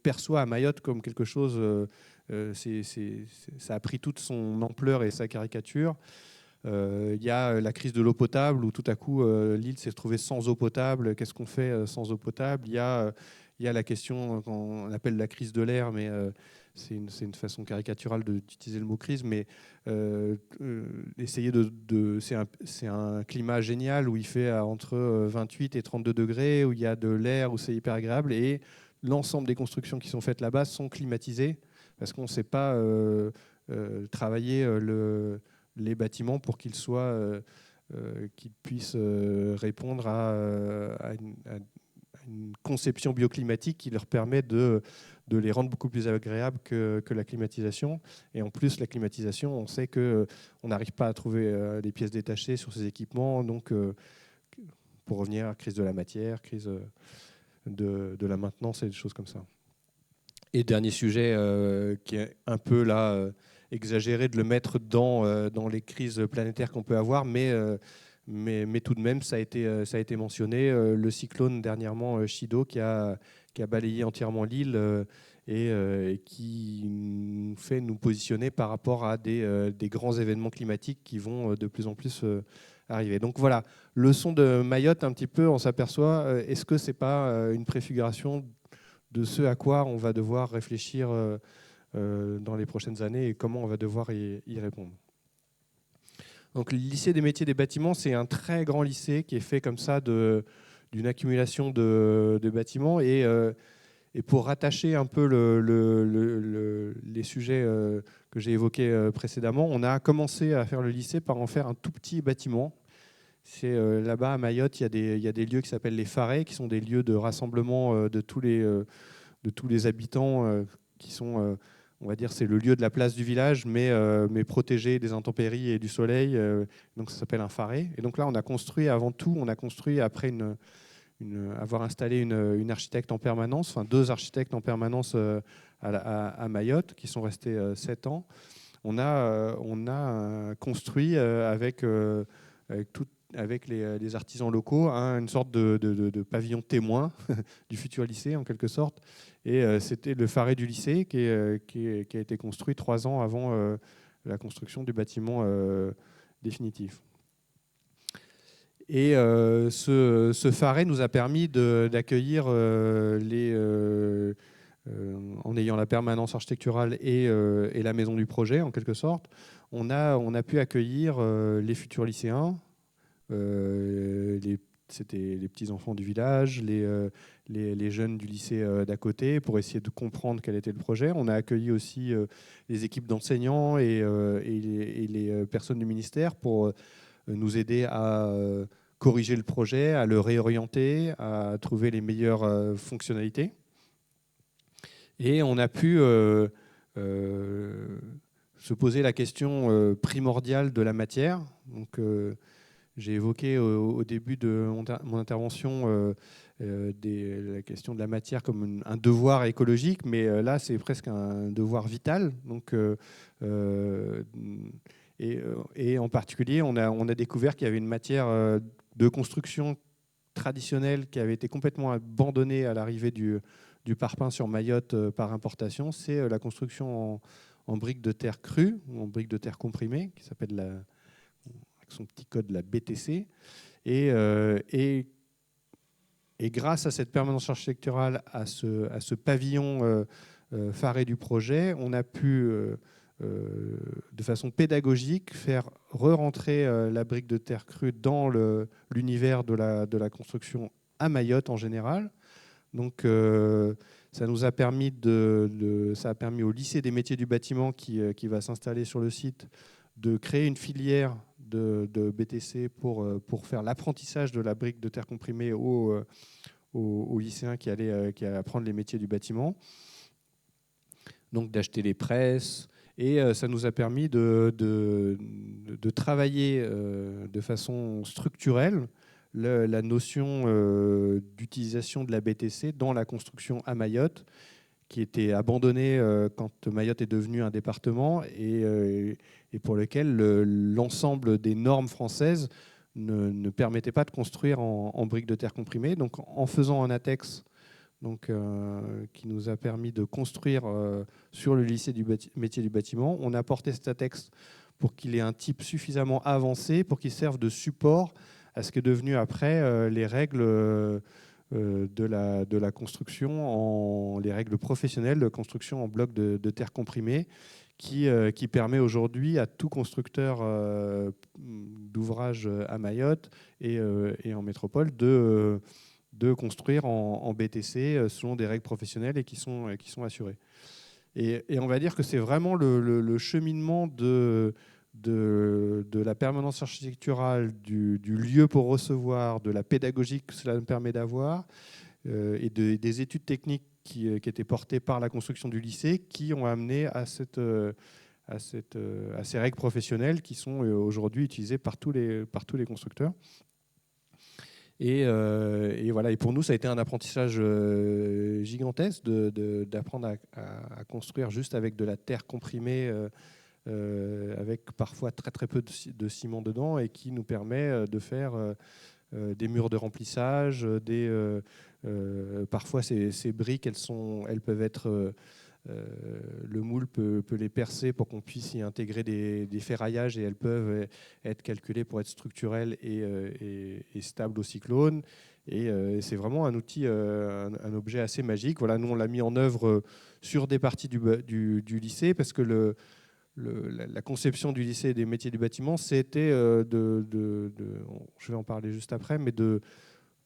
perçoit à Mayotte comme quelque chose, ça a pris toute son ampleur et sa caricature. Il y a la crise de l'eau potable, où tout à coup l'île s'est retrouvée sans eau potable. Qu'est-ce qu'on fait sans eau potable ? Il y a la question qu'on appelle la crise de l'air, mais c'est une façon caricaturale d'utiliser le mot crise, mais essayer c'est un climat génial où il fait entre 28 et 32 degrés, où il y a de l'air, où c'est hyper agréable, et l'ensemble des constructions qui sont faites là-bas sont climatisées, parce qu'on ne sait pas travailler les bâtiments pour qu'ils puissent répondre à une conception bioclimatique qui leur permet de les rendre beaucoup plus agréables que la climatisation. Et en plus, la climatisation, on sait qu'on n'arrive pas à trouver les pièces détachées sur ces équipements. Donc, pour revenir à la crise de la matière, crise de la maintenance et des choses comme ça. Et dernier sujet qui est un peu là exagéré de le mettre dans les crises planétaires qu'on peut avoir, mais tout de même, ça a été mentionné, le cyclone dernièrement Chido qui a balayé entièrement l'île et qui nous fait nous positionner par rapport à des grands événements climatiques qui vont de plus en plus arriver. Donc voilà, leçon de Mayotte un petit peu, on s'aperçoit, est-ce que c'est pas une préfiguration de ce à quoi on va devoir réfléchir dans les prochaines années et comment on va devoir y répondre. Donc, le lycée des métiers des bâtiments, c'est un très grand lycée qui est fait comme ça d'une accumulation de bâtiments. Et pour rattacher un peu les sujets que j'ai évoqués précédemment, on a commencé à faire le lycée par en faire un tout petit bâtiment. C'est là-bas à Mayotte, il y a des lieux qui s'appellent les Farets, qui sont des lieux de rassemblement de tous les habitants qui sont, on va dire, c'est le lieu de la place du village, mais protégé des intempéries et du soleil. Donc ça s'appelle un Faret. Et donc là, on a construit après avoir installé une architecte en permanence, enfin 2 architectes en permanence à Mayotte, qui sont restés 7 ans. On a construit avec les artisans locaux une sorte de pavillon témoin du futur lycée, en quelque sorte. Et c'était le Faret du lycée qui a été construit 3 ans avant la construction du bâtiment définitif. Et ce Faret nous a permis d'accueillir en ayant la permanence architecturale et la maison du projet, en quelque sorte, on a pu accueillir les futurs lycéens, c'était les petits-enfants du village, les jeunes du lycée d'à côté, pour essayer de comprendre quel était le projet. On a accueilli aussi les équipes d'enseignants et les personnes du ministère pour nous aider à corriger le projet, à le réorienter, à trouver les meilleures fonctionnalités. Et on a pu se poser la question primordiale de la matière. Donc, j'ai évoqué au début de mon intervention la question de la matière comme un devoir écologique, mais là, c'est presque un devoir vital. Donc, et en particulier, on a découvert qu'il y avait une matière de construction traditionnelle qui avait été complètement abandonnée à l'arrivée du parpaing sur Mayotte par importation. C'est la construction en briques de terre crue ou en briques de terre comprimée, qui s'appelle avec son petit code la BTC. Et grâce à cette permanence architecturale, à ce pavillon pharé du projet, on a pu, de façon pédagogique, faire re-rentrer la brique de terre crue dans l'univers de la construction à Mayotte en général. Donc, ça nous a permis ça a permis au lycée des métiers du bâtiment qui va s'installer sur le site de créer une filière de BTC pour faire l'apprentissage de la brique de terre comprimée aux lycéens qui allaient apprendre les métiers du bâtiment. Donc d'acheter les presses. Et ça nous a permis de travailler de façon structurelle la notion d'utilisation de la BTC dans la construction à Mayotte, qui était abandonnée quand Mayotte est devenu un département et pour lequel l'ensemble des normes françaises ne permettait pas de construire en briques de terre comprimée. Donc en faisant un ATEX qui nous a permis de construire sur le lycée du métier du bâtiment, on a porté cet ATEX pour qu'il ait un type suffisamment avancé pour qu'il serve de support à ce qu'est devenu après les règles de la construction, les règles professionnelles de construction en bloc de terre comprimée, qui permet aujourd'hui à tout constructeur d'ouvrages à Mayotte et en métropole de construire en BTC selon des règles professionnelles et qui sont assurées. Et on va dire que c'est vraiment le cheminement de la permanence architecturale, du lieu pour recevoir, de la pédagogie que cela nous permet d'avoir, et des études techniques qui étaient portées par la construction du lycée, qui ont amené à ces règles professionnelles qui sont aujourd'hui utilisées par tous les constructeurs. Et voilà. Et pour nous, ça a été un apprentissage gigantesque d'apprendre à construire juste avec de la terre comprimée, avec parfois très très peu de ciment dedans, et qui nous permet de faire des murs de remplissage, parfois ces briques, elles peuvent être le moule peut les percer pour qu'on puisse y intégrer des ferraillages, et elles peuvent être calculées pour être structurelles et stables au cyclone. Et c'est vraiment un outil, un objet assez magique. Voilà, nous on l'a mis en œuvre sur des parties du lycée, parce que la conception du lycée des métiers du bâtiment, c'était je vais en parler juste après, mais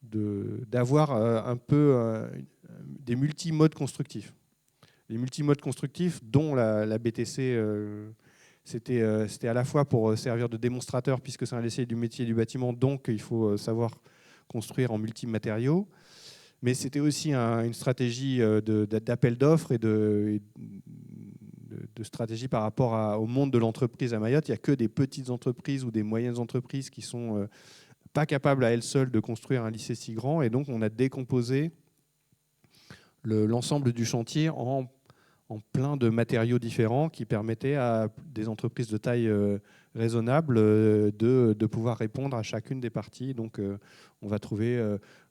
d'avoir un peu des multi-modes constructifs. Les multimodes constructifs, dont la BTC, c'était à la fois pour servir de démonstrateur, puisque c'est un lycée du métier du bâtiment, donc il faut savoir construire en multimatériaux. Mais c'était aussi une stratégie d'appel d'offres et de stratégie par rapport au monde de l'entreprise à Mayotte. Il n'y a que des petites entreprises ou des moyennes entreprises qui ne sont pas capables à elles seules de construire un lycée si grand. Et donc, on a décomposé l'ensemble du chantier en plein de matériaux différents qui permettaient à des entreprises de taille raisonnable de pouvoir répondre à chacune des parties. Donc, on va trouver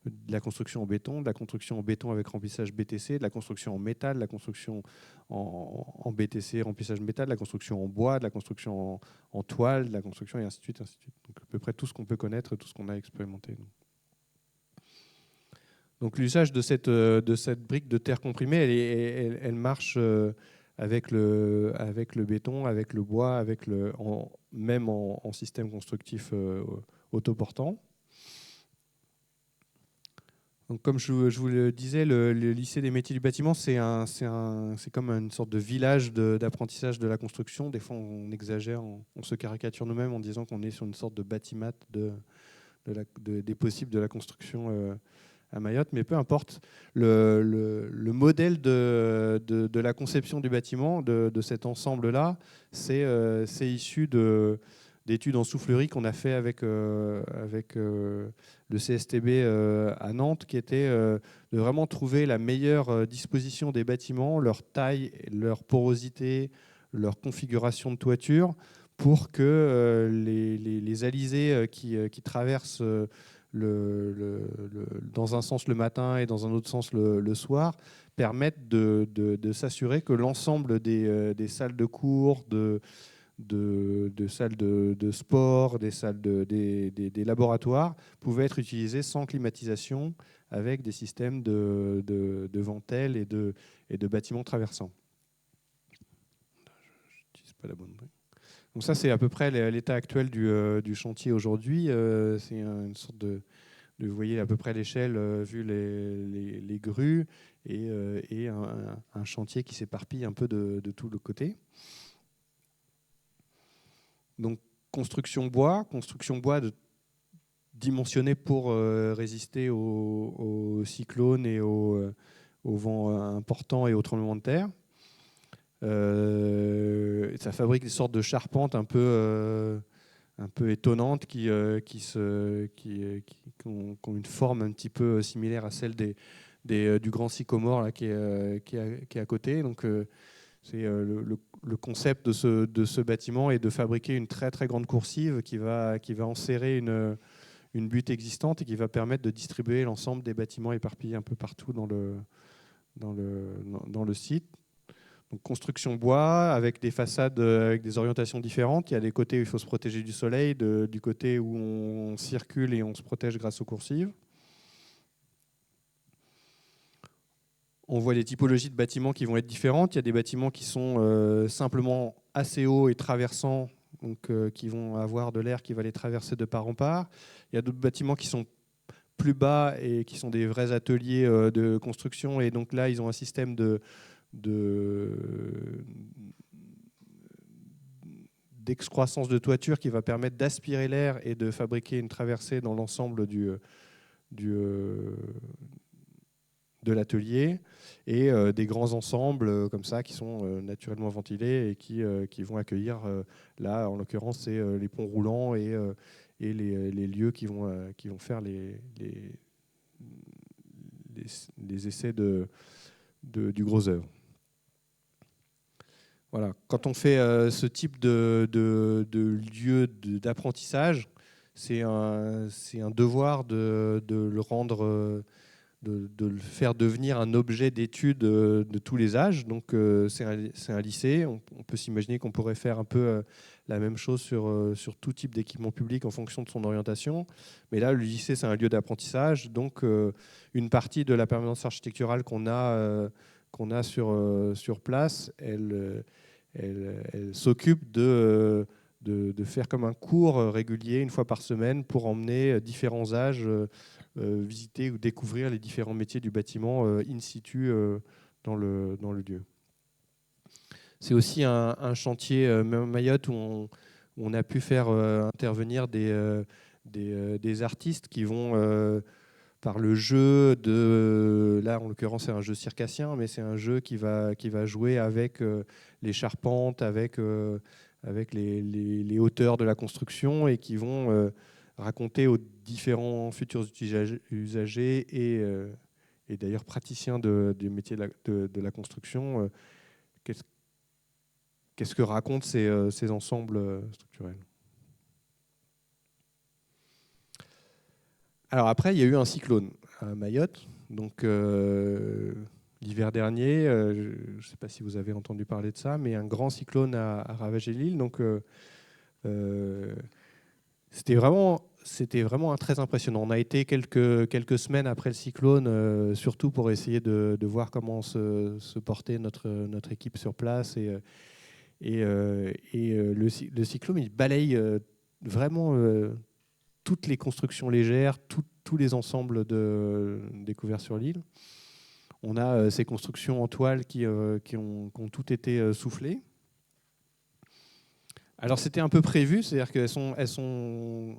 de la construction en béton, de la construction en béton avec remplissage BTC, de la construction en métal, de la construction en BTC, remplissage métal, de la construction en bois, de la construction en toile, de la construction, et ainsi de suite, ainsi de suite. Donc, à peu près tout ce qu'on peut connaître, tout ce qu'on a expérimenté. Donc l'usage de cette brique de terre comprimée, elle marche avec le béton, avec le bois, même en système constructif autoportant. Donc, comme je vous le disais, le lycée des métiers du bâtiment, c'est comme une sorte de village d'apprentissage de la construction. Des fois, on exagère, on se caricature nous-mêmes en disant qu'on est sur une sorte de bâtiment des possibles de la construction à Mayotte, mais peu importe. Le modèle de la conception du bâtiment, de cet ensemble-là, c'est issu d'études en soufflerie qu'on a fait avec le CSTB à Nantes, qui était de vraiment trouver la meilleure disposition des bâtiments, leur taille, leur porosité, leur configuration de toiture, pour que les alizés qui traversent dans un sens le matin et dans un autre sens le soir, permettent de s'assurer que l'ensemble des salles de cours, de salles de sport, des salles des laboratoires pouvaient être utilisées sans climatisation avec des systèmes de ventelles et de bâtiments traversants. Je n'utilise pas la bonne brique. Donc ça, c'est à peu près l'état actuel du chantier aujourd'hui. C'est une sorte vous voyez à peu près l'échelle vu les grues et un chantier qui s'éparpille un peu de tout le côté. Donc construction bois dimensionnée pour résister aux cyclones et aux vents importants et aux tremblements de terre. Ça fabrique des sortes de charpentes un peu étonnantes qui ont une forme un petit peu similaire à celle du grand sycomore là, qui est à côté. Donc c'est le concept de ce bâtiment est de fabriquer une très très grande coursive qui va enserrer une butte existante et qui va permettre de distribuer l'ensemble des bâtiments éparpillés un peu partout dans le site. Donc, construction bois avec des façades avec des orientations différentes. Il y a des côtés où il faut se protéger du soleil, du côté où on circule et on se protège grâce aux coursives. On voit des typologies de bâtiments qui vont être différentes. Il y a des bâtiments qui sont simplement assez hauts et traversants, donc qui vont avoir de l'air qui va les traverser de part en part. Il y a d'autres bâtiments qui sont plus bas et qui sont des vrais ateliers de construction. Et donc là, ils ont un système d'excroissance de toiture qui va permettre d'aspirer l'air et de fabriquer une traversée dans l'ensemble de l'atelier, et des grands ensembles comme ça qui sont naturellement ventilés et qui vont accueillir, là en l'occurrence c'est les ponts roulants et les lieux qui vont faire les essais du gros œuvre. Voilà. Quand on fait ce type de lieu d'apprentissage, c'est un devoir de le rendre, de le faire devenir un objet d'étude de tous les âges. Donc c'est un lycée. On peut s'imaginer qu'on pourrait faire un peu la même chose sur tout type d'équipement public en fonction de son orientation. Mais là, le lycée, c'est un lieu d'apprentissage. Donc une partie de la permanence architecturale qu'on a sur place, elle s'occupe de faire comme un cours régulier, une fois par semaine, pour emmener différents âges visiter ou découvrir les différents métiers du bâtiment in situ dans le lieu. C'est aussi un chantier Mayotte où on a pu faire intervenir des artistes qui vont par le jeu là en l'occurrence c'est un jeu circassien, mais c'est un jeu qui va jouer avec les charpentes, avec les hauteurs de la construction, et qui vont raconter aux différents futurs usagers et d'ailleurs praticiens des métiers de la construction qu'est-ce que racontent ces ensembles structurels. Alors après, il y a eu un cyclone à Mayotte, donc l'hiver dernier, je ne sais pas si vous avez entendu parler de ça, mais un grand cyclone a ravagé l'île. Donc c'était vraiment très impressionnant. On a été quelques semaines après le cyclone, surtout pour essayer de voir comment se portait notre équipe sur place. Et le cyclone, il balaye vraiment toutes les constructions légères, tous les ensembles découverts sur l'île. On a ces constructions en toile qui ont toutes été soufflées. Alors c'était un peu prévu, c'est-à-dire qu'elles sont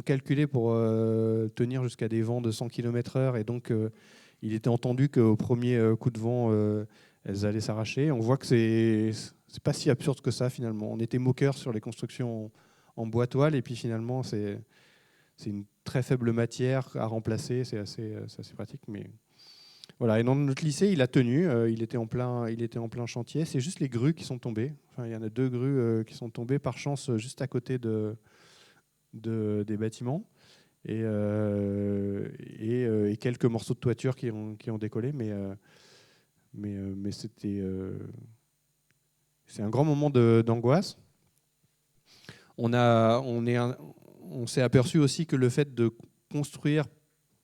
calculées pour tenir jusqu'à des vents de 100 km/h, et donc il était entendu qu'au premier coup de vent, elles allaient s'arracher. On voit que c'est pas si absurde que ça finalement. On était moqueurs sur les constructions en bois toile, et puis finalement c'est une très faible matière à remplacer, c'est assez pratique. Mais voilà. Et dans notre lycée, il a tenu, il était en plein chantier. C'est juste les grues qui sont tombées. Enfin, il y en a 2 grues qui sont tombées par chance juste à côté des bâtiments. et quelques morceaux de toiture qui ont décollé, mais c'est un grand moment d'angoisse. On s'est aperçu aussi que le fait de construire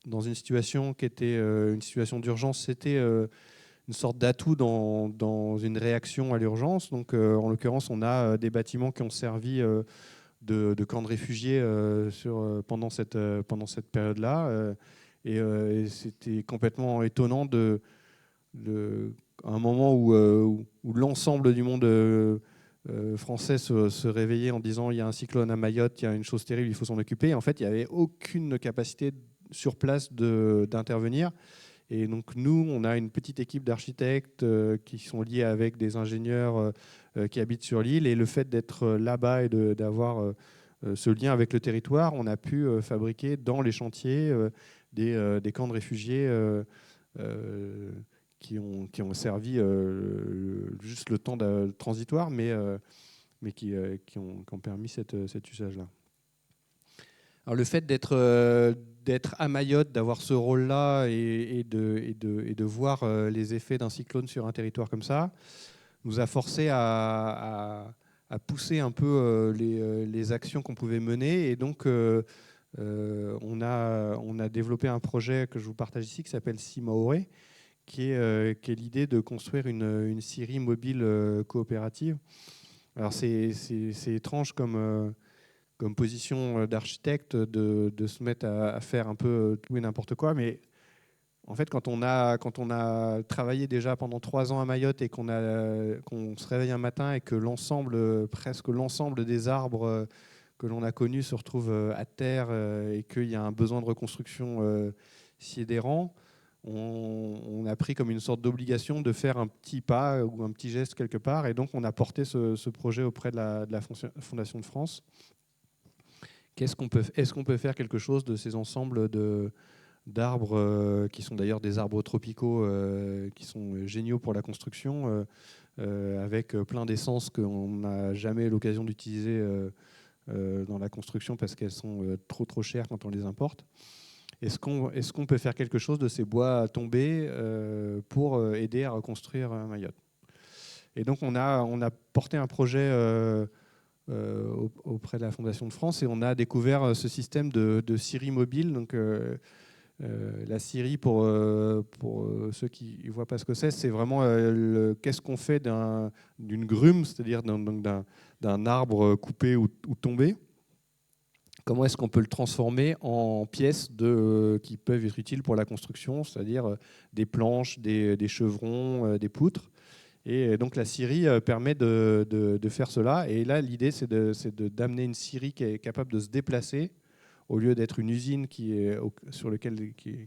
dans une situation qui était une situation d'urgence, c'était une sorte d'atout dans une réaction à l'urgence. Donc, en l'occurrence, on a des bâtiments qui ont servi de camps de réfugiés pendant cette période-là. Et c'était complètement étonnant à un moment où l'ensemble du monde français se réveillait en disant il y a un cyclone à Mayotte, il y a une chose terrible, il faut s'en occuper. Et en fait, il n'y avait aucune capacité sur place d'intervenir. Et donc nous, on a une petite équipe d'architectes qui sont liés avec des ingénieurs qui habitent sur l'île. Et le fait d'être là-bas et d'avoir ce lien avec le territoire, on a pu fabriquer dans les chantiers des camps de réfugiés qui ont servi juste le temps transitoire, mais qui ont permis cet usage-là. Alors le fait d'être à Mayotte, d'avoir ce rôle-là et de voir les effets d'un cyclone sur un territoire comme ça, nous a forcé à pousser un peu les actions qu'on pouvait mener. Et donc, on a développé un projet que je vous partage ici qui s'appelle Simaoré, qui est l'idée de construire une scierie mobile coopérative. Alors c'est étrange comme position d'architecte de se mettre à faire un peu tout et n'importe quoi, mais en fait quand on a travaillé déjà pendant 3 ans à Mayotte et qu'on se réveille un matin et que presque l'ensemble des arbres que l'on a connus se retrouvent à terre et qu'il y a un besoin de reconstruction sidérant, on a pris comme une sorte d'obligation de faire un petit pas ou un petit geste quelque part, et donc on a porté ce projet auprès de la Fondation de France. Est-ce qu'on peut faire quelque chose de ces ensembles d'arbres qui sont d'ailleurs des arbres tropicaux qui sont géniaux pour la construction, avec plein d'essences qu'on n'a jamais l'occasion d'utiliser dans la construction parce qu'elles sont trop chères quand on les importe. Est-ce qu'on peut faire quelque chose de ces bois tombés pour aider à reconstruire Mayotte? Et donc on a porté un projet auprès de la Fondation de France, et on a découvert ce système de scierie mobile. Donc, la scierie, pour ceux qui ne voient pas ce que c'est vraiment qu'est-ce qu'on fait d'une grume, c'est-à-dire d'un arbre coupé ou tombé. Comment est-ce qu'on peut le transformer en pièces qui peuvent être utiles pour la construction, c'est-à-dire des planches, des chevrons, des poutres. Et donc la scierie permet de faire cela. Et là, l'idée, c'est d'amener une scierie qui est capable de se déplacer au lieu d'être une usine qui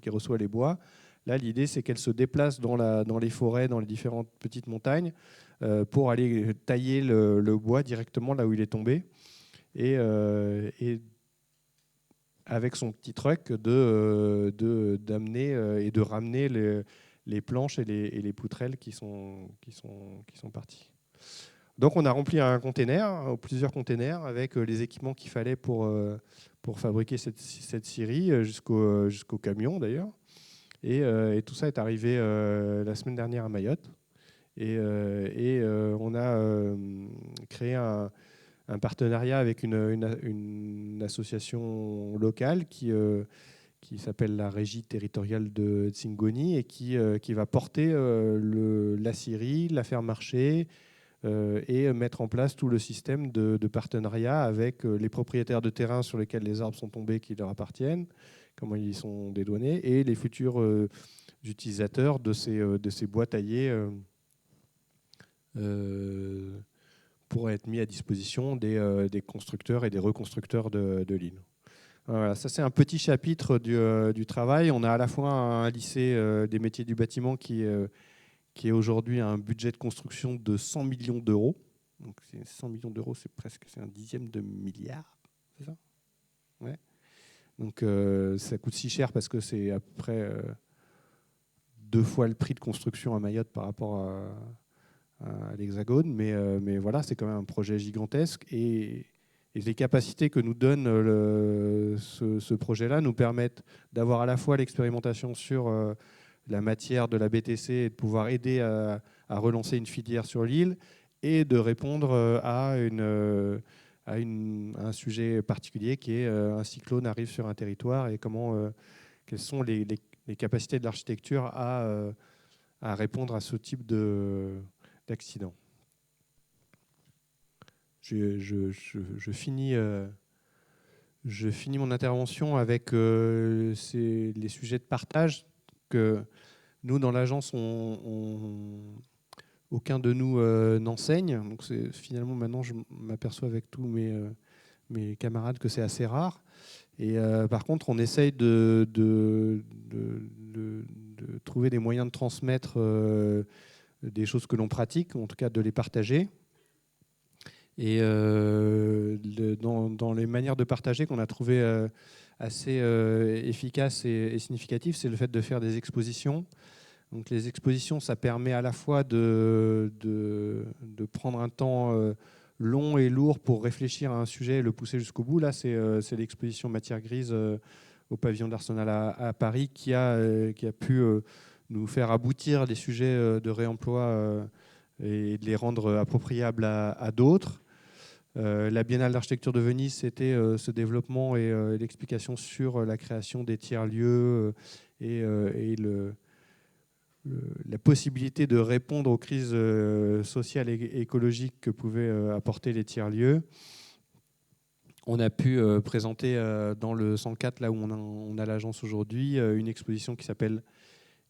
reçoit les bois. Là, l'idée, c'est qu'elle se déplace dans les forêts, dans les différentes petites montagnes, pour aller tailler le bois directement là où il est tombé. Et avec son petit truck, d'amener et de ramener les planches et les poutrelles qui sont parties. Donc on a rempli un container, plusieurs containers, avec les équipements qu'il fallait pour fabriquer cette scierie, jusqu'au camion d'ailleurs. Et tout ça est arrivé la semaine dernière à Mayotte. Et on a créé un partenariat avec une association locale qui s'appelle la Régie territoriale de Tsingoni, et qui va porter la scierie, la faire marcher et mettre en place tout le système de partenariat avec les propriétaires de terrain sur lesquels les arbres sont tombés qui leur appartiennent, comment ils sont dédouanés, et les futurs utilisateurs de ces bois taillés pour être mis à disposition des constructeurs et des reconstructeurs de l'île. Voilà, ça c'est un petit chapitre du travail. On a à la fois un lycée des métiers du bâtiment qui est aujourd'hui un budget de construction de 100 millions d'euros. Donc 100 millions d'euros, c'est un dixième de milliard, c'est ça? Ouais. Donc ça coûte si cher parce que c'est à peu près 2 fois le prix de construction à Mayotte par rapport à l'Hexagone, mais voilà, c'est quand même un projet gigantesque, et Et les capacités que nous donne ce projet-là nous permettent d'avoir à la fois l'expérimentation sur la matière de la BTC et de pouvoir aider à relancer une filière sur l'île et de répondre à un sujet particulier qui est un cyclone arrive sur un territoire et quelles sont les capacités de l'architecture à répondre à ce type d'accident. Je finis mon intervention avec les sujets de partage que nous, dans l'agence, aucun de nous n'enseigne. Donc finalement, maintenant, je m'aperçois avec tous mes camarades que c'est assez rare. Et par contre, on essaye de trouver des moyens de transmettre des choses que l'on pratique, ou en tout cas de les partager. Et dans les manières de partager qu'on a trouvé assez efficaces et significatives, c'est le fait de faire des expositions. Donc les expositions, ça permet à la fois de prendre un temps long et lourd pour réfléchir à un sujet et le pousser jusqu'au bout. Là, c'est l'exposition Matière grise au pavillon de l'Arsenal à Paris qui a pu nous faire aboutir des sujets de réemploi et de les rendre appropriables à d'autres. La Biennale d'architecture de Venise, c'était ce développement et l'explication sur la création des tiers-lieux et la possibilité de répondre aux crises sociales et écologiques que pouvaient apporter les tiers-lieux. On a pu présenter dans le 104, là où on a l'agence aujourd'hui, une exposition qui s'appelle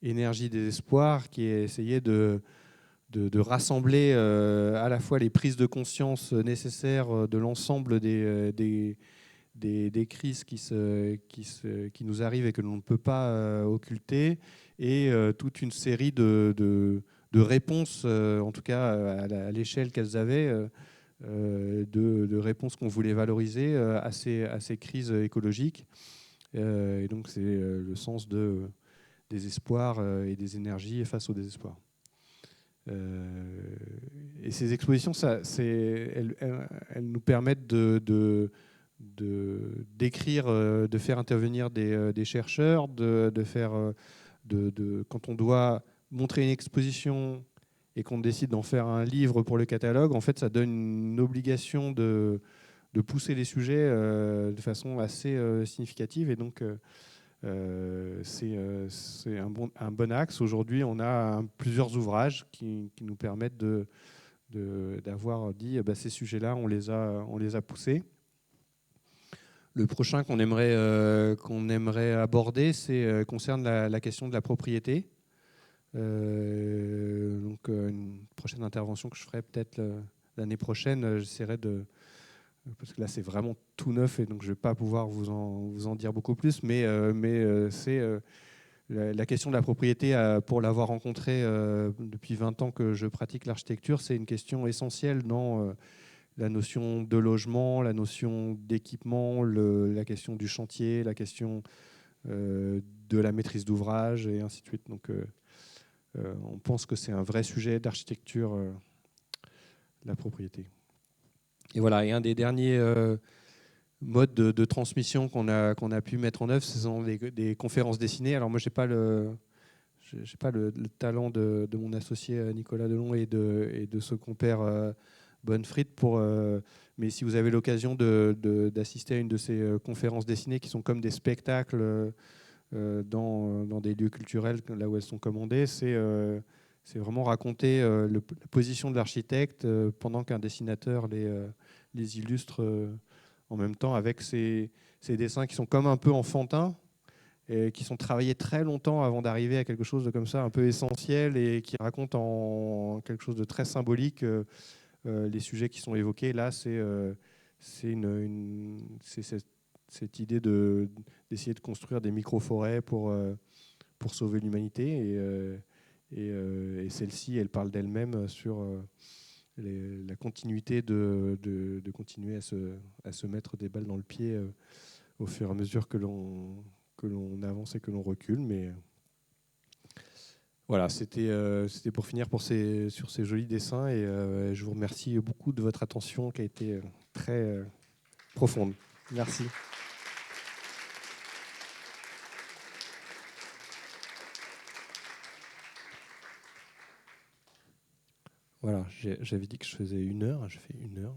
Énergie des espoirs, qui a essayé de rassembler à la fois les prises de conscience nécessaires de l'ensemble des crises qui nous arrivent et que l'on ne peut pas occulter, et toute une série de réponses, en tout cas à l'échelle qu'elles avaient, de réponses qu'on voulait valoriser à ces crises écologiques. Et donc c'est le sens des espoirs et des énergies face au désespoir. Et ces expositions, elles nous permettent d'écrire, de faire intervenir des chercheurs, quand on doit montrer une exposition et qu'on décide d'en faire un livre pour le catalogue, en fait, ça donne une obligation de pousser les sujets de façon assez significative. Et donc, c'est un bon axe. Aujourd'hui, on a plusieurs ouvrages qui nous permettent d'avoir dit ces sujets-là, on les a poussés. Le prochain qu'on aimerait aborder, concerne la question de la propriété. Donc, une prochaine intervention que je ferai peut-être l'année prochaine, j'essaierai parce que là c'est vraiment tout neuf et donc je ne vais pas pouvoir vous en dire beaucoup plus, mais c'est la question de la propriété, pour l'avoir rencontrée depuis 20 ans que je pratique l'architecture, c'est une question essentielle dans la notion de logement, la notion d'équipement, la question du chantier, la question de la maîtrise d'ouvrage et ainsi de suite. Donc on pense que c'est un vrai sujet d'architecture, la propriété. Et voilà, et un des derniers modes de transmission qu'on a pu mettre en œuvre, ce sont des conférences dessinées. Alors moi, j'ai pas le talent de mon associé Nicolas Delon et de ce compère Bonfried mais si vous avez l'occasion d'assister à une de ces conférences dessinées qui sont comme des spectacles dans des lieux culturels là où elles sont commandées, c'est vraiment raconter la position de l'architecte pendant qu'un dessinateur les illustre en même temps avec ces dessins qui sont comme un peu enfantins et qui sont travaillés très longtemps avant d'arriver à quelque chose de comme ça, un peu essentiel et qui raconte en quelque chose de très symbolique les sujets qui sont évoqués. Là, c'est cette idée d'essayer de construire des micro-forêts pour sauver l'humanité. Et celle-ci, elle parle d'elle-même sur la continuité de continuer à se mettre des balles dans le pied au fur et à mesure que l'on avance et que l'on recule. Mais voilà, c'était pour finir sur ces jolis dessins. Et je vous remercie beaucoup de votre attention qui a été très profonde. Merci. Voilà, j'avais dit que je faisais 1 heure, je fais 1 heure.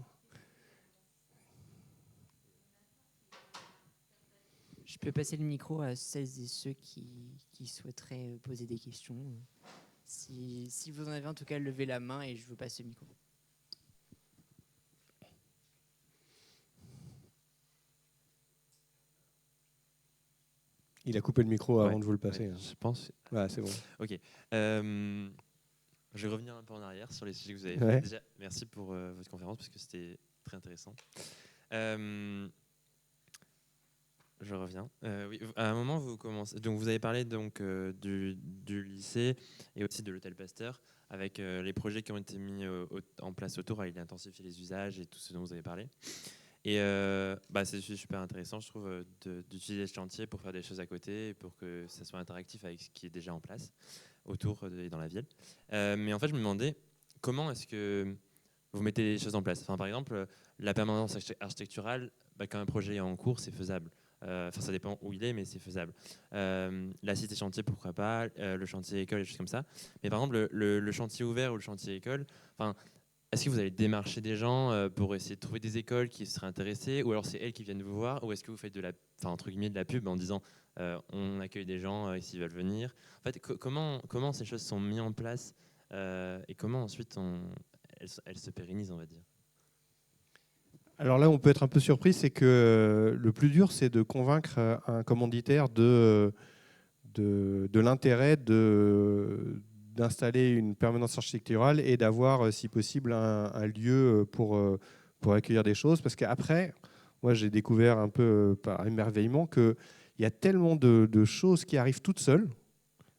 Je peux passer le micro à celles et ceux qui souhaiteraient poser des questions. Si vous en avez en tout cas, levez la main et je vous passe le micro. Il a coupé le micro avant de vous le passer. Ouais, je pense. Ouais, c'est bon. Ok. Je vais revenir un peu en arrière sur les sujets que vous avez Ouais. fait. Déjà, merci pour votre conférence parce que c'était très intéressant. Je reviens. Oui, à un moment, vous commencez. Donc, vous avez parlé donc du lycée et aussi de l'hôtel Pasteur, avec les projets qui ont été mis en place autour, avec intensifier les usages et tout ce dont vous avez parlé. Et c'est super intéressant, je trouve, d'utiliser ce chantier pour faire des choses à côté, et pour que ça soit interactif avec ce qui est déjà en place autour et dans la ville. Mais en fait, je me demandais comment est-ce que vous mettez les choses en place. Enfin, par exemple, la permanence architecturale, quand un projet est en cours, c'est faisable. Ça dépend où il est, mais c'est faisable. La cité chantier, pourquoi pas, le chantier école, des choses comme ça. Mais par exemple, le chantier ouvert ou le chantier école, est-ce que vous allez démarcher des gens pour essayer de trouver des écoles qui seraient intéressées, ou alors c'est elles qui viennent vous voir, ou est-ce que vous faites entre guillemets de la pub en disant on accueille des gens s'ils veulent venir. En fait, comment ces choses sont mises en place et comment ensuite elles se pérennisent, on va dire. Alors là, on peut être un peu surpris, c'est que le plus dur, c'est de convaincre un commanditaire de l'intérêt d'installer une permanence architecturale et d'avoir, si possible, un lieu pour accueillir des choses. Parce qu'après, moi, j'ai découvert un peu par émerveillement qu'il y a tellement de choses qui arrivent toutes seules.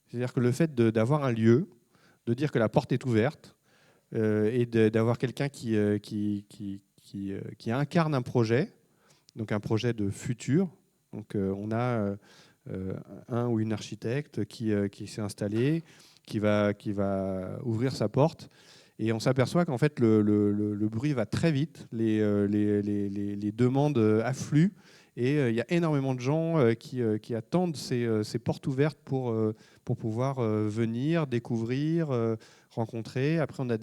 C'est-à-dire que le fait d'avoir un lieu, de dire que la porte est ouverte et d'avoir quelqu'un qui incarne un projet, donc un projet de futur. Donc on a un ou une architecte qui s'est installé, qui va ouvrir sa porte. Et on s'aperçoit qu'en fait, le bruit va très vite, les demandes affluent, et il y a énormément de gens qui attendent ces portes ouvertes pour pouvoir venir, découvrir, rencontrer. Après, on a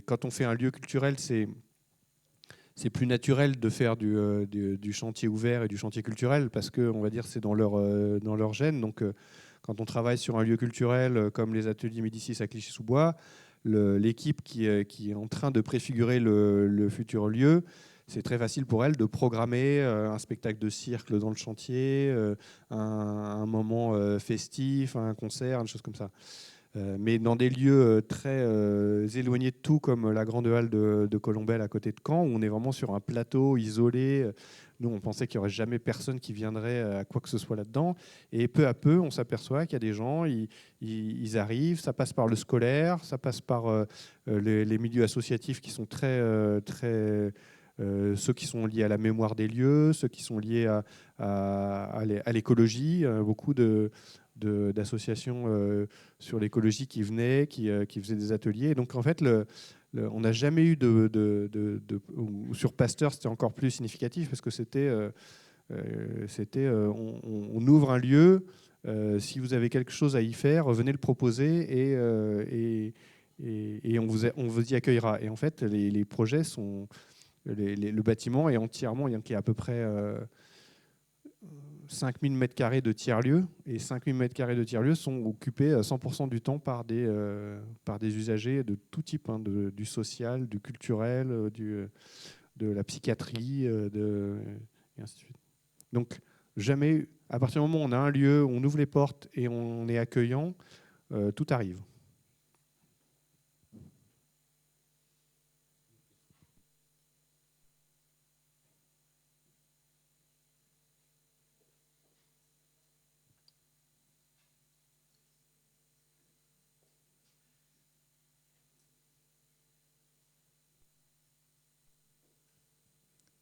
quand on fait un lieu culturel, c'est plus naturel de faire du chantier ouvert et du chantier culturel parce que, on va dire, c'est dans leur gène. Donc, quand on travaille sur un lieu culturel comme les ateliers Médicis à Clichy-sous-Bois, l'équipe qui est en train de préfigurer le futur lieu, c'est très facile pour elle de programmer un spectacle de cirque dans le chantier, un moment festif, un concert, une chose comme ça. Mais dans des lieux très éloignés de tout, comme la grande halle de Colombelle à côté de Caen, où on est vraiment sur un plateau isolé. Nous, on pensait qu'il n'y aurait jamais personne qui viendrait à quoi que ce soit là-dedans. Et peu à peu, on s'aperçoit qu'il y a des gens, ils arrivent, ça passe par le scolaire, ça passe par les milieux associatifs qui sont ceux qui sont liés à la mémoire des lieux, ceux qui sont liés à l'écologie, beaucoup d'associations sur l'écologie qui venaient, qui faisaient des ateliers. Et donc en fait, on n'a jamais eu ou sur Pasteur, c'était encore plus significatif parce que on ouvre un lieu. Si vous avez quelque chose à y faire, venez le proposer et on vous y accueillera. Et en fait, les projets sont le bâtiment est entièrement, il y a à peu près 5000 m² de tiers-lieux, et 5000 m² de tiers-lieux sont occupés 100% du temps par des usagers de tout type, du social, du culturel, de la psychiatrie, et ainsi de suite. Donc, jamais, à partir du moment où on a un lieu, on ouvre les portes et on est accueillant, tout arrive.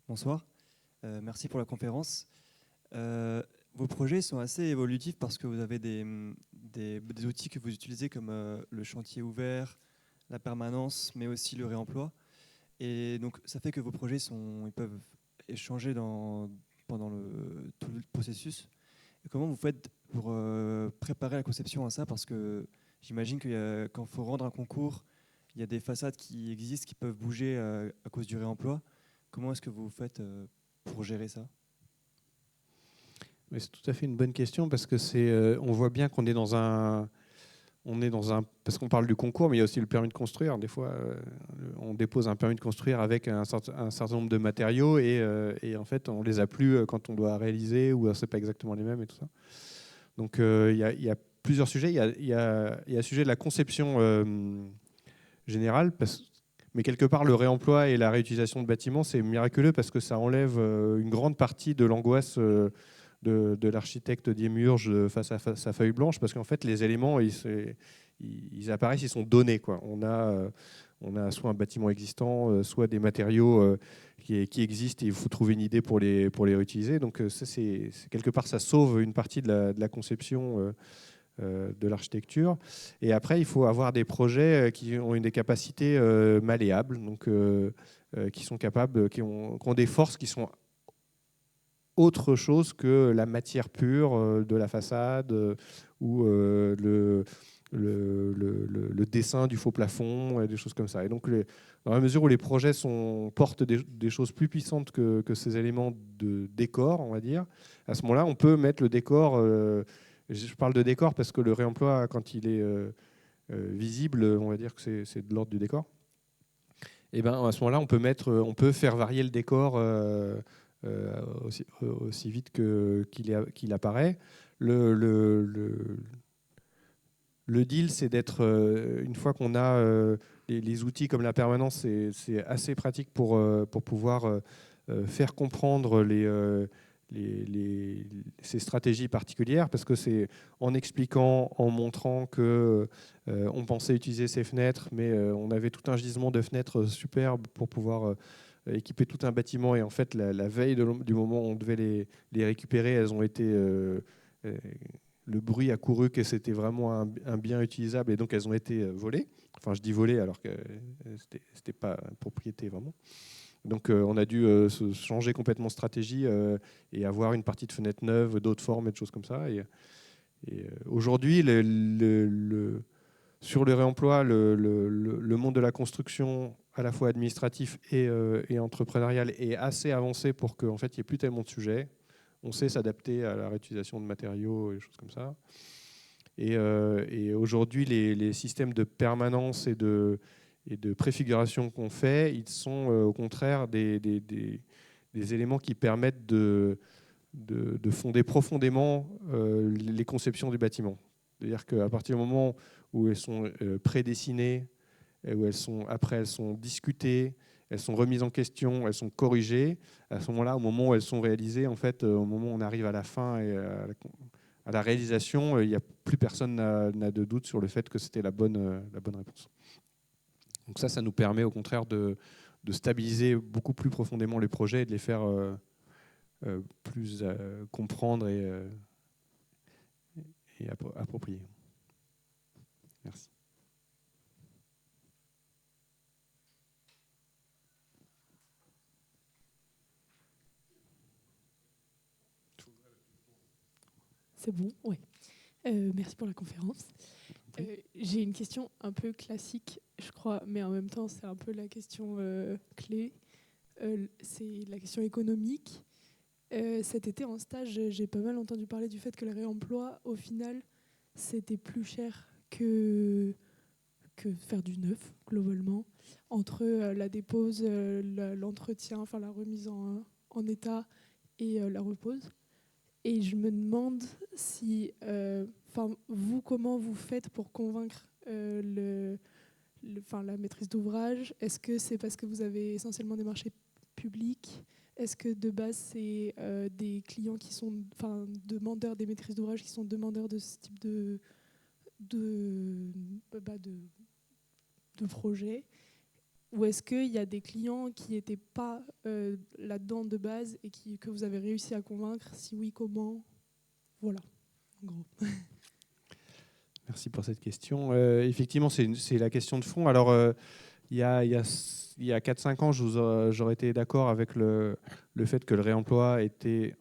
Bonsoir, merci pour la conférence. Vos projets sont assez évolutifs parce que vous avez des outils que vous utilisez comme le chantier ouvert, la permanence, mais aussi le réemploi. Et donc ça fait que vos projets ils peuvent échangé pendant tout le processus. Et comment vous faites pour préparer la conception à ça? Parce que j'imagine que quand il faut rendre un concours, il y a des façades qui existent, qui peuvent bouger à cause du réemploi. Comment est-ce que vous faites pour gérer ça? Mais c'est tout à fait une bonne question parce que on voit bien qu'on est dans un, parce qu'on parle du concours, mais il y a aussi le permis de construire. Des fois, on dépose un permis de construire avec un certain nombre de matériaux et en fait, on les a plus quand on doit réaliser ou c'est pas exactement les mêmes et tout ça. Donc, il y a plusieurs sujets. Il y a le sujet de la conception générale, mais quelque part, le réemploi et la réutilisation de bâtiments, c'est miraculeux parce que ça enlève une grande partie de l'angoisse de l'architecte Diemurge face à sa feuille blanche, parce qu'en fait, les éléments, ils apparaissent, ils sont donnés, quoi. On a soit un bâtiment existant, soit des matériaux qui existent, et il faut trouver une idée pour les réutiliser. Donc, ça, quelque part, ça sauve une partie de la conception de l'architecture. Et après, il faut avoir des projets qui ont des capacités malléables, donc qui sont capables, qui ont des forces qui sont autre chose que la matière pure de la façade ou le dessin du faux plafond, et des choses comme ça. Et donc, dans la mesure où les projets portent des choses plus puissantes que ces éléments de décor, on va dire, à ce moment-là, on peut mettre le décor. Je parle de décor parce que le réemploi, quand il est visible, on va dire que c'est de l'ordre du décor. Et ben, à ce moment-là, on peut faire varier le décor aussi vite qu'il apparaît. Le deal, c'est d'être, une fois qu'on a les outils comme la permanence, c'est assez pratique pour pouvoir faire comprendre ces stratégies particulières, parce que c'est en expliquant, en montrant que on pensait utiliser ces fenêtres, mais on avait tout un gisement de fenêtres superbes pour pouvoir équiper tout un bâtiment, et en fait la veille du moment où on devait les récupérer, elles ont été le bruit a couru que c'était vraiment un bien utilisable, et donc elles ont été volées. Enfin, je dis volées alors que c'était pas propriété vraiment. Donc on a dû changer complètement de stratégie et avoir une partie de fenêtres neuves, d'autres formes et de choses comme ça. Et aujourd'hui, sur le réemploi, le monde de la construction, à la fois administratif et entrepreneurial, est assez avancé pour qu'en fait, il n'y ait plus tellement de sujets. On sait s'adapter à la réutilisation de matériaux et des choses comme ça. Et aujourd'hui, les systèmes de permanence et de préfiguration qu'on fait, ils sont au contraire des éléments qui permettent de fonder profondément les conceptions du bâtiment. C'est-à-dire qu'à partir du moment où elles sont prédessinées, où elles sont discutées, elles sont remises en question, elles sont corrigées, à ce moment-là, au moment où elles sont réalisées, en fait, au moment où on arrive à la fin et à la réalisation, il n'y a plus personne n'a de doute sur le fait que c'était la bonne réponse. Donc ça nous permet au contraire de stabiliser beaucoup plus profondément les projets et de les faire plus comprendre et approprier. Merci. C'est bon, oui. Merci pour la conférence. J'ai une question un peu classique, je crois, mais en même temps, c'est un peu la question clé. C'est la question économique. Cet été, en stage, j'ai pas mal entendu parler du fait que le réemploi, au final, c'était plus cher que faire du neuf, globalement. Entre la dépose, l'entretien, enfin la remise en état et la repose. Et je me demande si, vous, comment vous faites pour convaincre la maîtrise d'ouvrage? Est-ce que c'est parce que vous avez essentiellement des marchés publics? Est-ce que de base, c'est des clients qui sont demandeurs, des maîtrises d'ouvrage qui sont demandeurs de ce type de projet? Ou est-ce qu'il y a des clients qui n'étaient pas là-dedans de base et que vous avez réussi à convaincre? Si oui, comment? Voilà, en gros. Merci pour cette question. Effectivement, c'est la question de fond. Alors, il y a 4-5 ans, j'aurais été d'accord avec le fait que le réemploi était,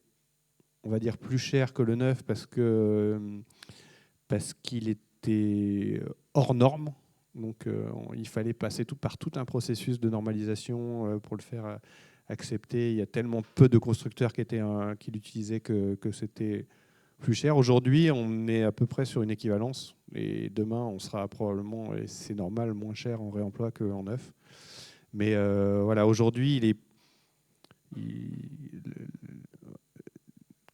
on va dire, plus cher que le neuf parce qu'il était hors norme. Donc il fallait passer par tout un processus de normalisation pour le faire accepter. Il y a tellement peu de constructeurs qui l'utilisaient que c'était plus cher. Aujourd'hui, on est à peu près sur une équivalence. Et demain, on sera probablement, et c'est normal, moins cher en réemploi qu'en neuf. Mais voilà, aujourd'hui,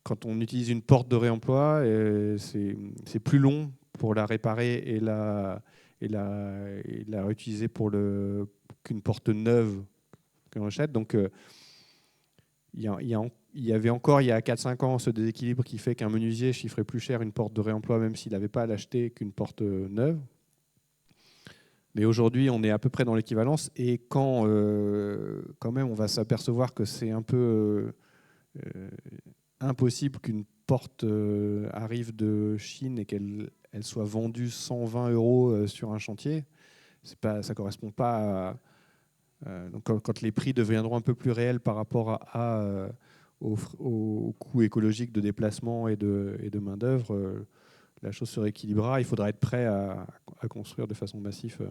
quand on utilise une porte de réemploi, c'est plus long pour la réparer et la réutiliser qu'une porte neuve que l'on achète. Donc, il y avait encore, il y a 4-5 ans, ce déséquilibre qui fait qu'un menuisier chiffrait plus cher une porte de réemploi, même s'il n'avait pas à l'acheter, qu'une porte neuve. Mais aujourd'hui, on est à peu près dans l'équivalence. Et quand même, on va s'apercevoir que c'est un peu impossible qu'une porte arrive de Chine et qu'elle soit vendue 120 € sur un chantier. Ça ne correspond pas à... donc quand les prix deviendront un peu plus réels par rapport au coût écologique de déplacement et de main-d'œuvre, la chose se rééquilibrera. Il faudra être prêt à construire de façon massive.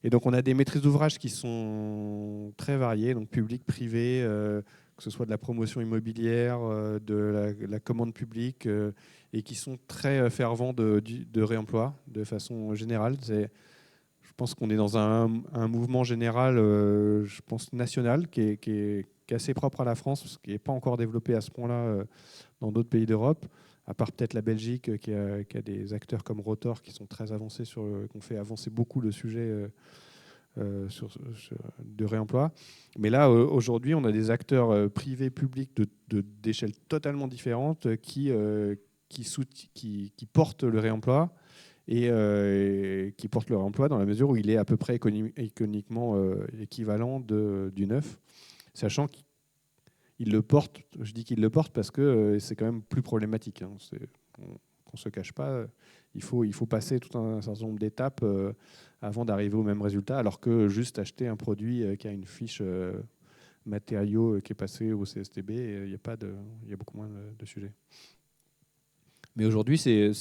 Et donc, on a des maîtrises d'ouvrage qui sont très variées, donc public, privé, que ce soit de la promotion immobilière, de la commande publique, et qui sont très fervents de réemploi de façon générale. Je pense qu'on est dans un mouvement général, je pense national, qui est assez propre à la France, qui n'est pas encore développé à ce point-là dans d'autres pays d'Europe, à part peut-être la Belgique, qui a des acteurs comme Rotor qui sont très avancés, qui ont fait avancer beaucoup le sujet de réemploi. Mais là, aujourd'hui, on a des acteurs privés, publics d'échelles totalement différentes qui portent le réemploi et qui portent le réemploi dans la mesure où il est à peu près économiquement équivalent du neuf, sachant qu'il le porte. Je dis qu'il le porte parce que c'est quand même plus problématique. Hein. On ne se cache pas. Il faut passer tout un certain nombre d'étapes avant d'arriver au même résultat, alors que juste acheter un produit qui a une fiche matériaux qui est passée au CSTB, il y a beaucoup moins de sujets. Mais aujourd'hui, c'est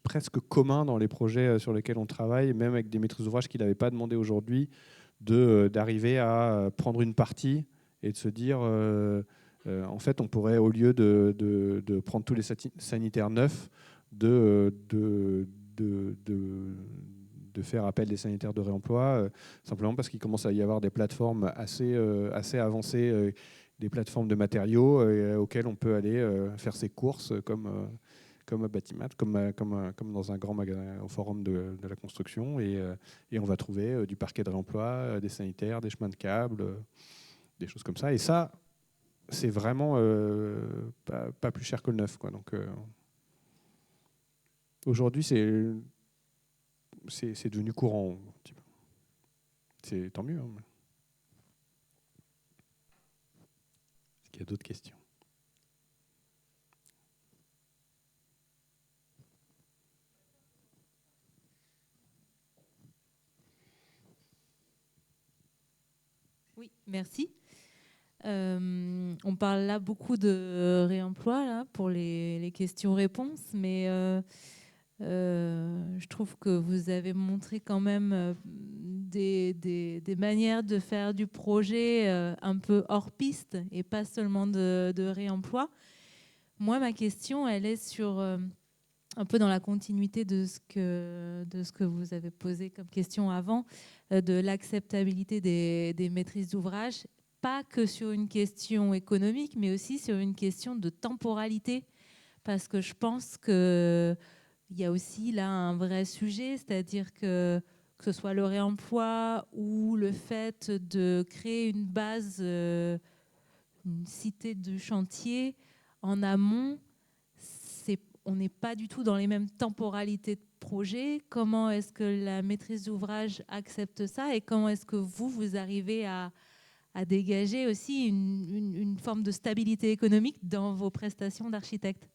presque commun dans les projets sur lesquels on travaille, même avec des maîtrises d'ouvrage qui n'avaient pas demandé aujourd'hui, d'arriver à prendre une partie et de se dire, en fait, on pourrait, au lieu de prendre tous les sanitaires neufs, de faire appel des sanitaires de réemploi, simplement parce qu'il commence à y avoir des plateformes assez avancées, des plateformes de matériaux auxquelles on peut aller faire ses courses comme à Batimat, comme dans un grand magasin au forum de la construction. Et on va trouver du parquet de réemploi, des sanitaires, des chemins de câbles, des choses comme ça. Et ça, c'est vraiment pas plus cher que le neuf, quoi. Donc, aujourd'hui, c'est devenu courant. C'est tant mieux. Hein. Est-ce qu'il y a d'autres questions ? Oui, merci. On parle là beaucoup de réemploi là, pour les questions-réponses, mais je trouve que vous avez montré quand même des manières de faire du projet un peu hors piste et pas seulement de réemploi. Moi, ma question, elle est sur un peu dans la continuité de ce que vous avez posé comme question avant, de l'acceptabilité des maîtrises d'ouvrage, pas que sur une question économique, mais aussi sur une question de temporalité, parce que je pense qu'il y a aussi là un vrai sujet, c'est-à-dire que ce soit le réemploi ou le fait de créer une base, une cité de chantier en amont, on n'est pas du tout dans les mêmes temporalités de projet. Comment est-ce que la maîtrise d'ouvrage accepte ça et comment est-ce que vous arrivez à dégager aussi une forme de stabilité économique dans vos prestations d'architecte ?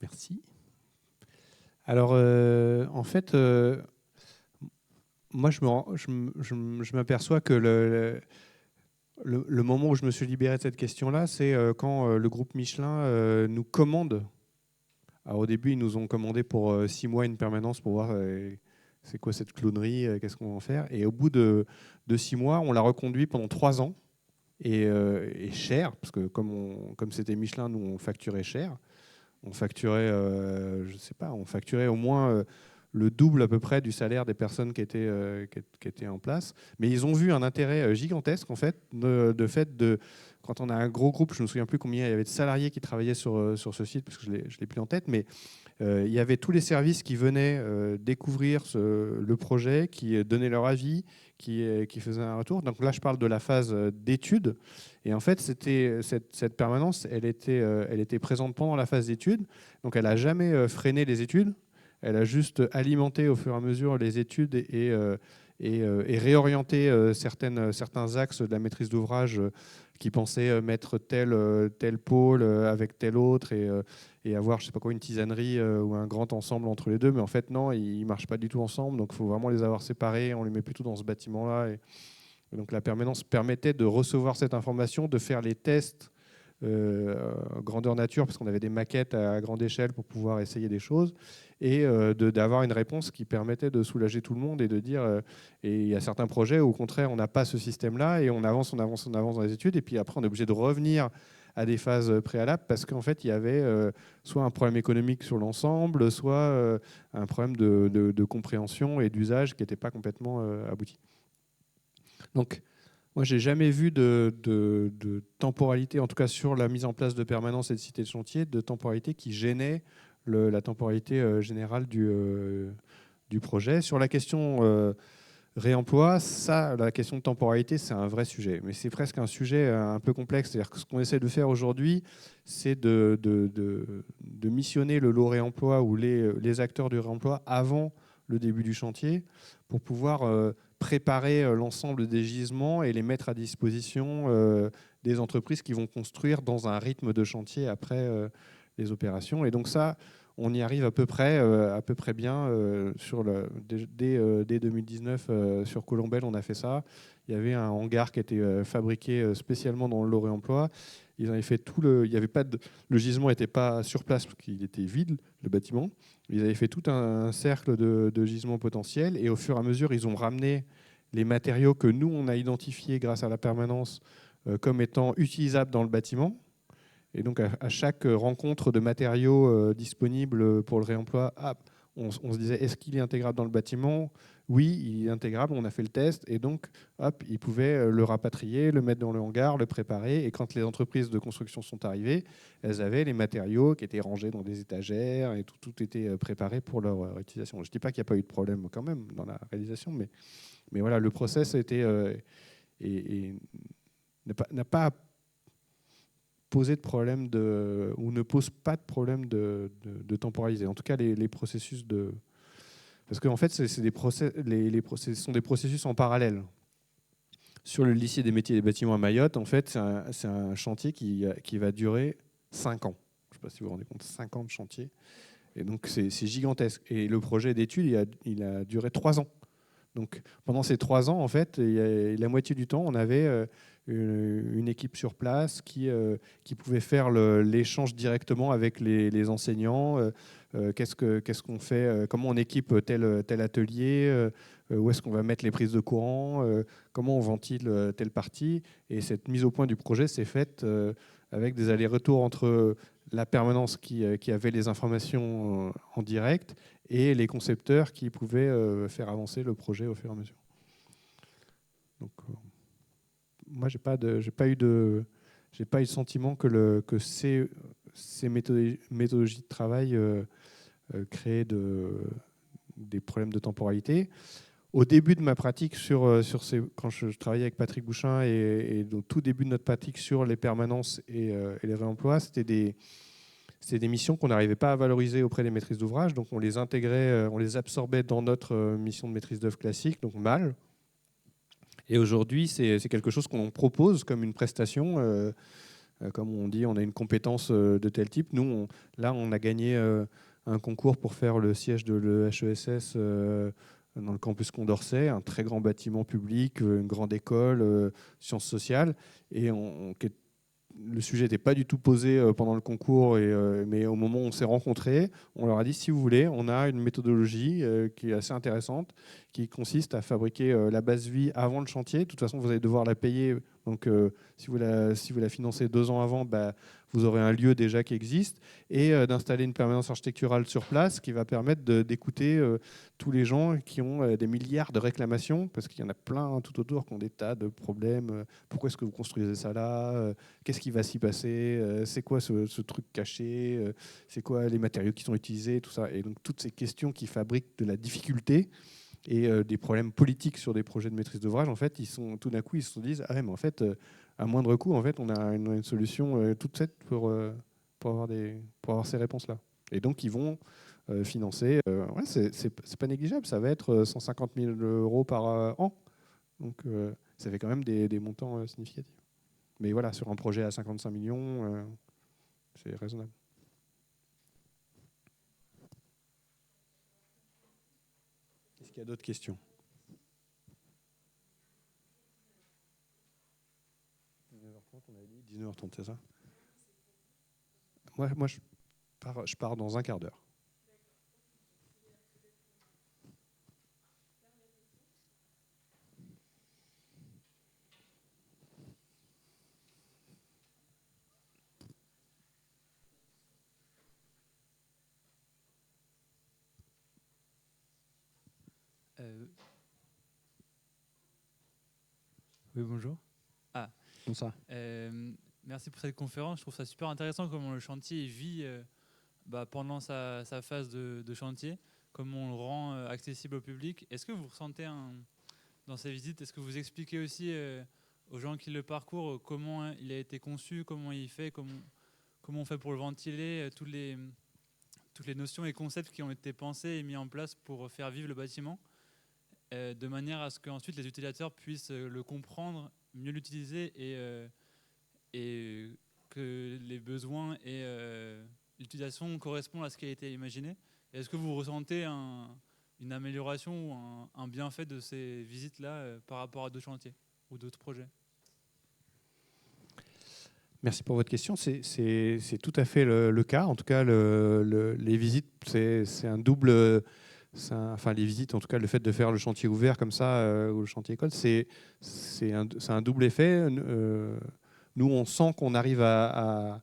Merci. Alors, en fait, moi, je m'aperçois que le moment où je me suis libéré de cette question-là, c'est quand le groupe Michelin nous commande. Alors, au début, ils nous ont commandé pour 6 mois une permanence pour voir c'est quoi cette clownerie, qu'est-ce qu'on va en faire. Et au bout de 6 mois, on l'a reconduit pendant 3 ans. Et cher, parce que comme c'était Michelin, nous, on facturait cher. On facturait, je sais pas, on facturait au moins le double à peu près du salaire des personnes qui étaient en place. Mais ils ont vu un intérêt gigantesque, en fait, quand on a un gros groupe, je ne me souviens plus combien il y avait de salariés qui travaillaient sur ce site, parce que je ne l'ai plus en tête, mais il y avait tous les services qui venaient découvrir le projet, qui donnaient leur avis, qui faisaient un retour. Donc là, je parle de la phase d'étude. Et en fait, cette permanence, elle était présente pendant la phase d'étude. Donc elle n'a jamais freiné les études. Elle a juste alimenté au fur et à mesure les études et réorienté certains axes de la maîtrise d'ouvrage qui pensaient mettre tel pôle avec tel autre et avoir, je sais pas quoi, une tisanerie ou un grand ensemble entre les deux. Mais en fait, non, ils ne marchent pas du tout ensemble. Donc il faut vraiment les avoir séparés. On les met plutôt dans ce bâtiment-là. Et donc la permanence permettait de recevoir cette information, de faire les tests grandeur nature, parce qu'on avait des maquettes à grande échelle pour pouvoir essayer des choses, et d'avoir une réponse qui permettait de soulager tout le monde et de dire et il y a certains projets où, au contraire, on n'a pas ce système-là et on avance dans les études, et puis après on est obligé de revenir à des phases préalables parce qu'en fait il y avait soit un problème économique sur l'ensemble, soit un problème de compréhension et d'usage qui n'était pas complètement abouti. Donc moi, j'ai jamais vu de temporalité, en tout cas sur la mise en place de permanence et de cité de chantier, de temporalité qui gênait la temporalité générale du projet. Sur la question réemploi, la question de temporalité, c'est un vrai sujet. Mais c'est presque un sujet un peu complexe. C'est-à-dire que ce qu'on essaie de faire aujourd'hui, c'est de missionner le lot réemploi ou les acteurs du réemploi avant le début du chantier pour pouvoir préparer l'ensemble des gisements et les mettre à disposition des entreprises qui vont construire dans un rythme de chantier après les opérations. Et donc ça, on y arrive à peu près bien. Dès 2019, sur Colombelle, on a fait ça. Il y avait un hangar qui était fabriqué spécialement dans le lot réemploi. Ils avaient fait le gisement n'était pas sur place parce qu'il était vide, le bâtiment. Ils avaient fait tout un cercle de gisements potentiels et au fur et à mesure, ils ont ramené les matériaux que nous, on a identifiés grâce à la permanence comme étant utilisables dans le bâtiment. Et donc, à chaque rencontre de matériaux disponibles pour le réemploi, on se disait, est-ce qu'il est intégrable dans le bâtiment ? Oui, il est intégrable, on a fait le test. Et donc, ils pouvaient le rapatrier, le mettre dans le hangar, le préparer. Et quand les entreprises de construction sont arrivées, elles avaient les matériaux qui étaient rangés dans des étagères et tout était préparé pour leur utilisation. Je ne dis pas qu'il n'y a pas eu de problème quand même dans la réalisation, mais voilà, le process n'a pas posé de problème ou ne pose pas de problème de temporaliser. En tout cas, les processus de... Parce qu'en fait, ce sont des processus en parallèle. Sur le lycée des métiers et des bâtiments à Mayotte, en fait, c'est un chantier qui va durer 5 ans. Je ne sais pas si vous vous rendez compte, 5 ans de chantier. Et donc, c'est gigantesque. Et le projet d'étude, il a duré 3 ans. Donc, pendant ces 3 ans, en fait, la moitié du temps, on avait une équipe sur place qui pouvait faire l'échange directement avec les enseignants. Qu'est-ce qu'on fait, comment on équipe tel atelier, où est-ce qu'on va mettre les prises de courant, comment on ventile telle partie. Et cette mise au point du projet s'est faite avec des allers-retours entre la permanence qui avait les informations en direct et les concepteurs qui pouvaient faire avancer le projet au fur et à mesure. Donc, moi, j'ai pas eu le sentiment que ces méthodologies de travail créaient des problèmes de temporalité. Au début de ma pratique quand je travaillais avec Patrick Bouchin et au tout début de notre pratique sur les permanences et les réemplois, c'était des missions qu'on n'arrivait pas à valoriser auprès des maîtrises d'ouvrage, donc on les intégrait, on les absorbait dans notre mission de maîtrise d'œuvre classique, donc mal. Et aujourd'hui, c'est quelque chose qu'on propose comme une prestation. Comme on dit, on a une compétence de tel type. Nous, on a gagné un concours pour faire le siège de l'HESS dans le campus Condorcet, un très grand bâtiment public, une grande école, sciences sociales. Et le sujet n'était pas du tout posé pendant le concours, mais au moment où on s'est rencontrés, on leur a dit, si vous voulez, on a une méthodologie qui est assez intéressante, qui consiste à fabriquer la base vie avant le chantier. De toute façon, vous allez devoir la payer. Donc, si vous la financez 2 ans avant, vous aurez un lieu déjà qui existe, et d'installer une permanence architecturale sur place qui va permettre d'écouter tous les gens qui ont des milliards de réclamations, parce qu'il y en a plein tout autour qui ont des tas de problèmes. Pourquoi est-ce que vous construisez ça là? Qu'est-ce qui va s'y passer? C'est quoi ce truc caché? C'est quoi les matériaux qui sont utilisés? Tout ça. Et donc, toutes ces questions qui fabriquent de la difficulté et des problèmes politiques sur des projets de maîtrise d'ouvrage, en fait, tout d'un coup, ils se disent, ah ouais, mais en fait, à moindre coût, en fait, on a une solution toute faite pour avoir ces réponses-là. Et donc, ils vont financer. Ouais, c'est pas négligeable, ça va être 150 000 € par an. Donc, ça fait quand même des montants significatifs. Mais voilà, sur un projet à 55 millions, c'est raisonnable. Est-ce qu'il y a d'autres questions? 19h30, on avait dit 19h30, c'est ça? Moi je pars dans un quart d'heure. Oui, bonjour. Comme ça. Merci pour cette conférence. Je trouve ça super intéressant comment le chantier vit pendant sa phase de chantier, comment on le rend accessible au public. Est-ce que vous ressentez dans ces visites, est-ce que vous expliquez aussi aux gens qui le parcourent comment il a été conçu, comment il fait, comment on fait pour le ventiler, toutes les notions et concepts qui ont été pensés et mis en place pour faire vivre le bâtiment, de manière à ce qu'ensuite les utilisateurs puissent le comprendre, mieux l'utiliser et que les besoins et l'utilisation correspondent à ce qui a été imaginé. Est-ce que vous ressentez une amélioration ou un bienfait de ces visites-là par rapport à d'autres chantiers ou d'autres projets? Merci pour votre question. C'est tout à fait le cas. En tout cas, les visites, c'est un double... Enfin, les visites, en tout cas, le fait de faire le chantier ouvert comme ça, ou le chantier école, c'est un double effet. Nous, on sent qu'on arrive à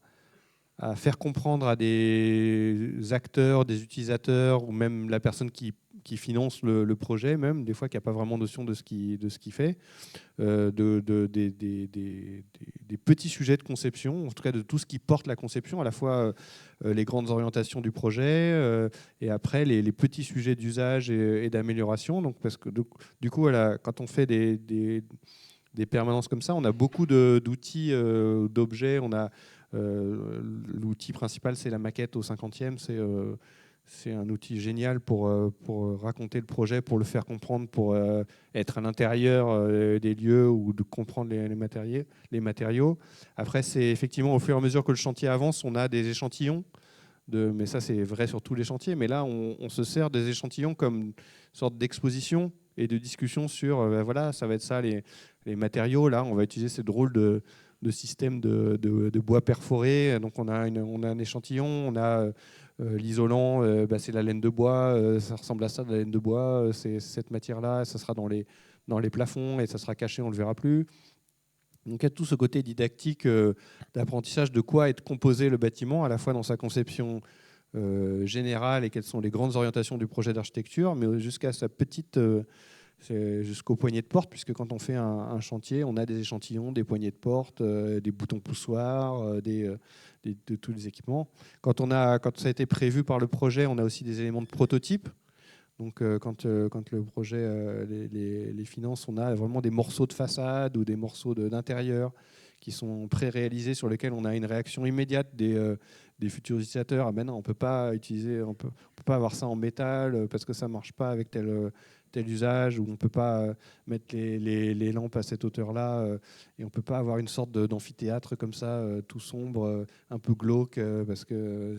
faire comprendre à des acteurs, des utilisateurs, ou même la personne qui finance le projet, même des fois qui n'a pas vraiment notion de ce qu'il fait, des petits sujets de conception, en tout cas de tout ce qui porte la conception, à la fois les grandes orientations du projet et après les petits sujets d'usage et d'amélioration. Donc, parce que du coup, quand on fait des permanences comme ça, on a beaucoup d'outils, d'objets. On a l'outil principal, c'est la maquette au 50e. C'est un outil génial pour raconter le projet, pour le faire comprendre, pour être à l'intérieur des lieux ou de comprendre les matériaux. Après, c'est effectivement au fur et à mesure que le chantier avance, on a des échantillons. Mais ça, c'est vrai sur tous les chantiers. Mais là, on se sert des échantillons comme une sorte d'exposition et de discussion sur, voilà, ça va être ça, les matériaux. Là, on va utiliser ces drôles de système de bois perforé. Donc, on a un échantillon, on a l'isolant, c'est la laine de bois, ça ressemble à ça, de la laine de bois, c'est cette matière-là, ça sera dans les plafonds et ça sera caché, on ne le verra plus. Donc il y a tout ce côté didactique d'apprentissage de quoi est composé le bâtiment, à la fois dans sa conception générale et quelles sont les grandes orientations du projet d'architecture, mais jusqu'à sa petite... jusqu'aux poignées de porte, puisque quand on fait un chantier, on a des échantillons, des poignées de porte, des boutons poussoirs, de tous les équipements. Quand ça a été prévu par le projet, on a aussi des éléments de prototype. Donc quand le projet les finances, on a vraiment des morceaux de façade ou des morceaux d'intérieur qui sont pré-réalisés, sur lesquels on a une réaction immédiate des futurs utilisateurs. Ah ben non, on peut pas avoir ça en métal parce que ça marche pas avec tel usage, ou on ne peut pas mettre les lampes à cette hauteur-là, et on ne peut pas avoir une sorte d'amphithéâtre comme ça, tout sombre, un peu glauque, parce que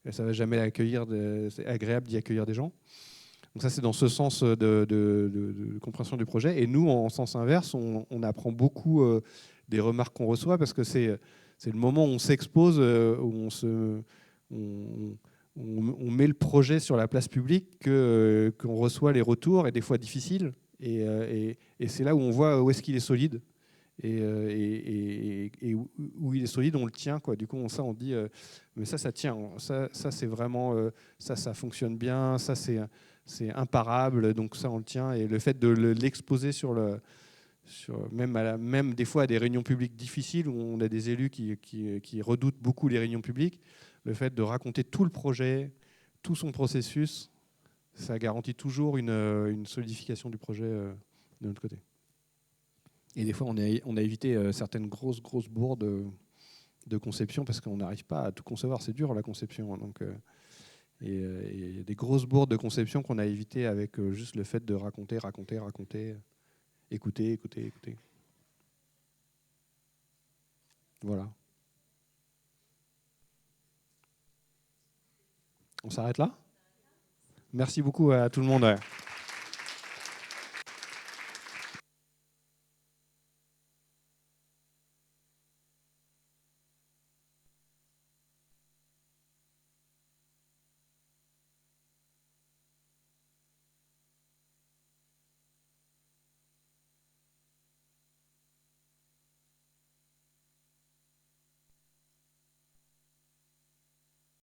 ça va jamais accueillir, c'est agréable d'y accueillir des gens. Donc ça, c'est dans ce sens de compréhension du projet. Et nous, en sens inverse, on apprend beaucoup des remarques qu'on reçoit parce que c'est le moment où on s'expose, où on met le projet sur la place publique, qu'on reçoit les retours, et des fois difficiles. Et c'est là où on voit où est-ce qu'il est solide. Et où il est solide, on le tient, quoi. Du coup, on dit, mais ça tient. Ça c'est vraiment, ça fonctionne bien. Ça, c'est imparable. Donc ça, on le tient. Et le fait de l'exposer même des fois à des réunions publiques difficiles où on a des élus qui redoutent beaucoup les réunions publiques, le fait de raconter tout le projet, tout son processus, ça garantit toujours une solidification du projet de notre côté. Et des fois, on a évité certaines grosses bourdes de conception parce qu'on n'arrive pas à tout concevoir. C'est dur, la conception. Donc, et il y a des grosses bourdes de conception qu'on a évitées avec juste le fait de raconter, écouter. Voilà. On s'arrête là ? Merci beaucoup à tout le monde. Ouais.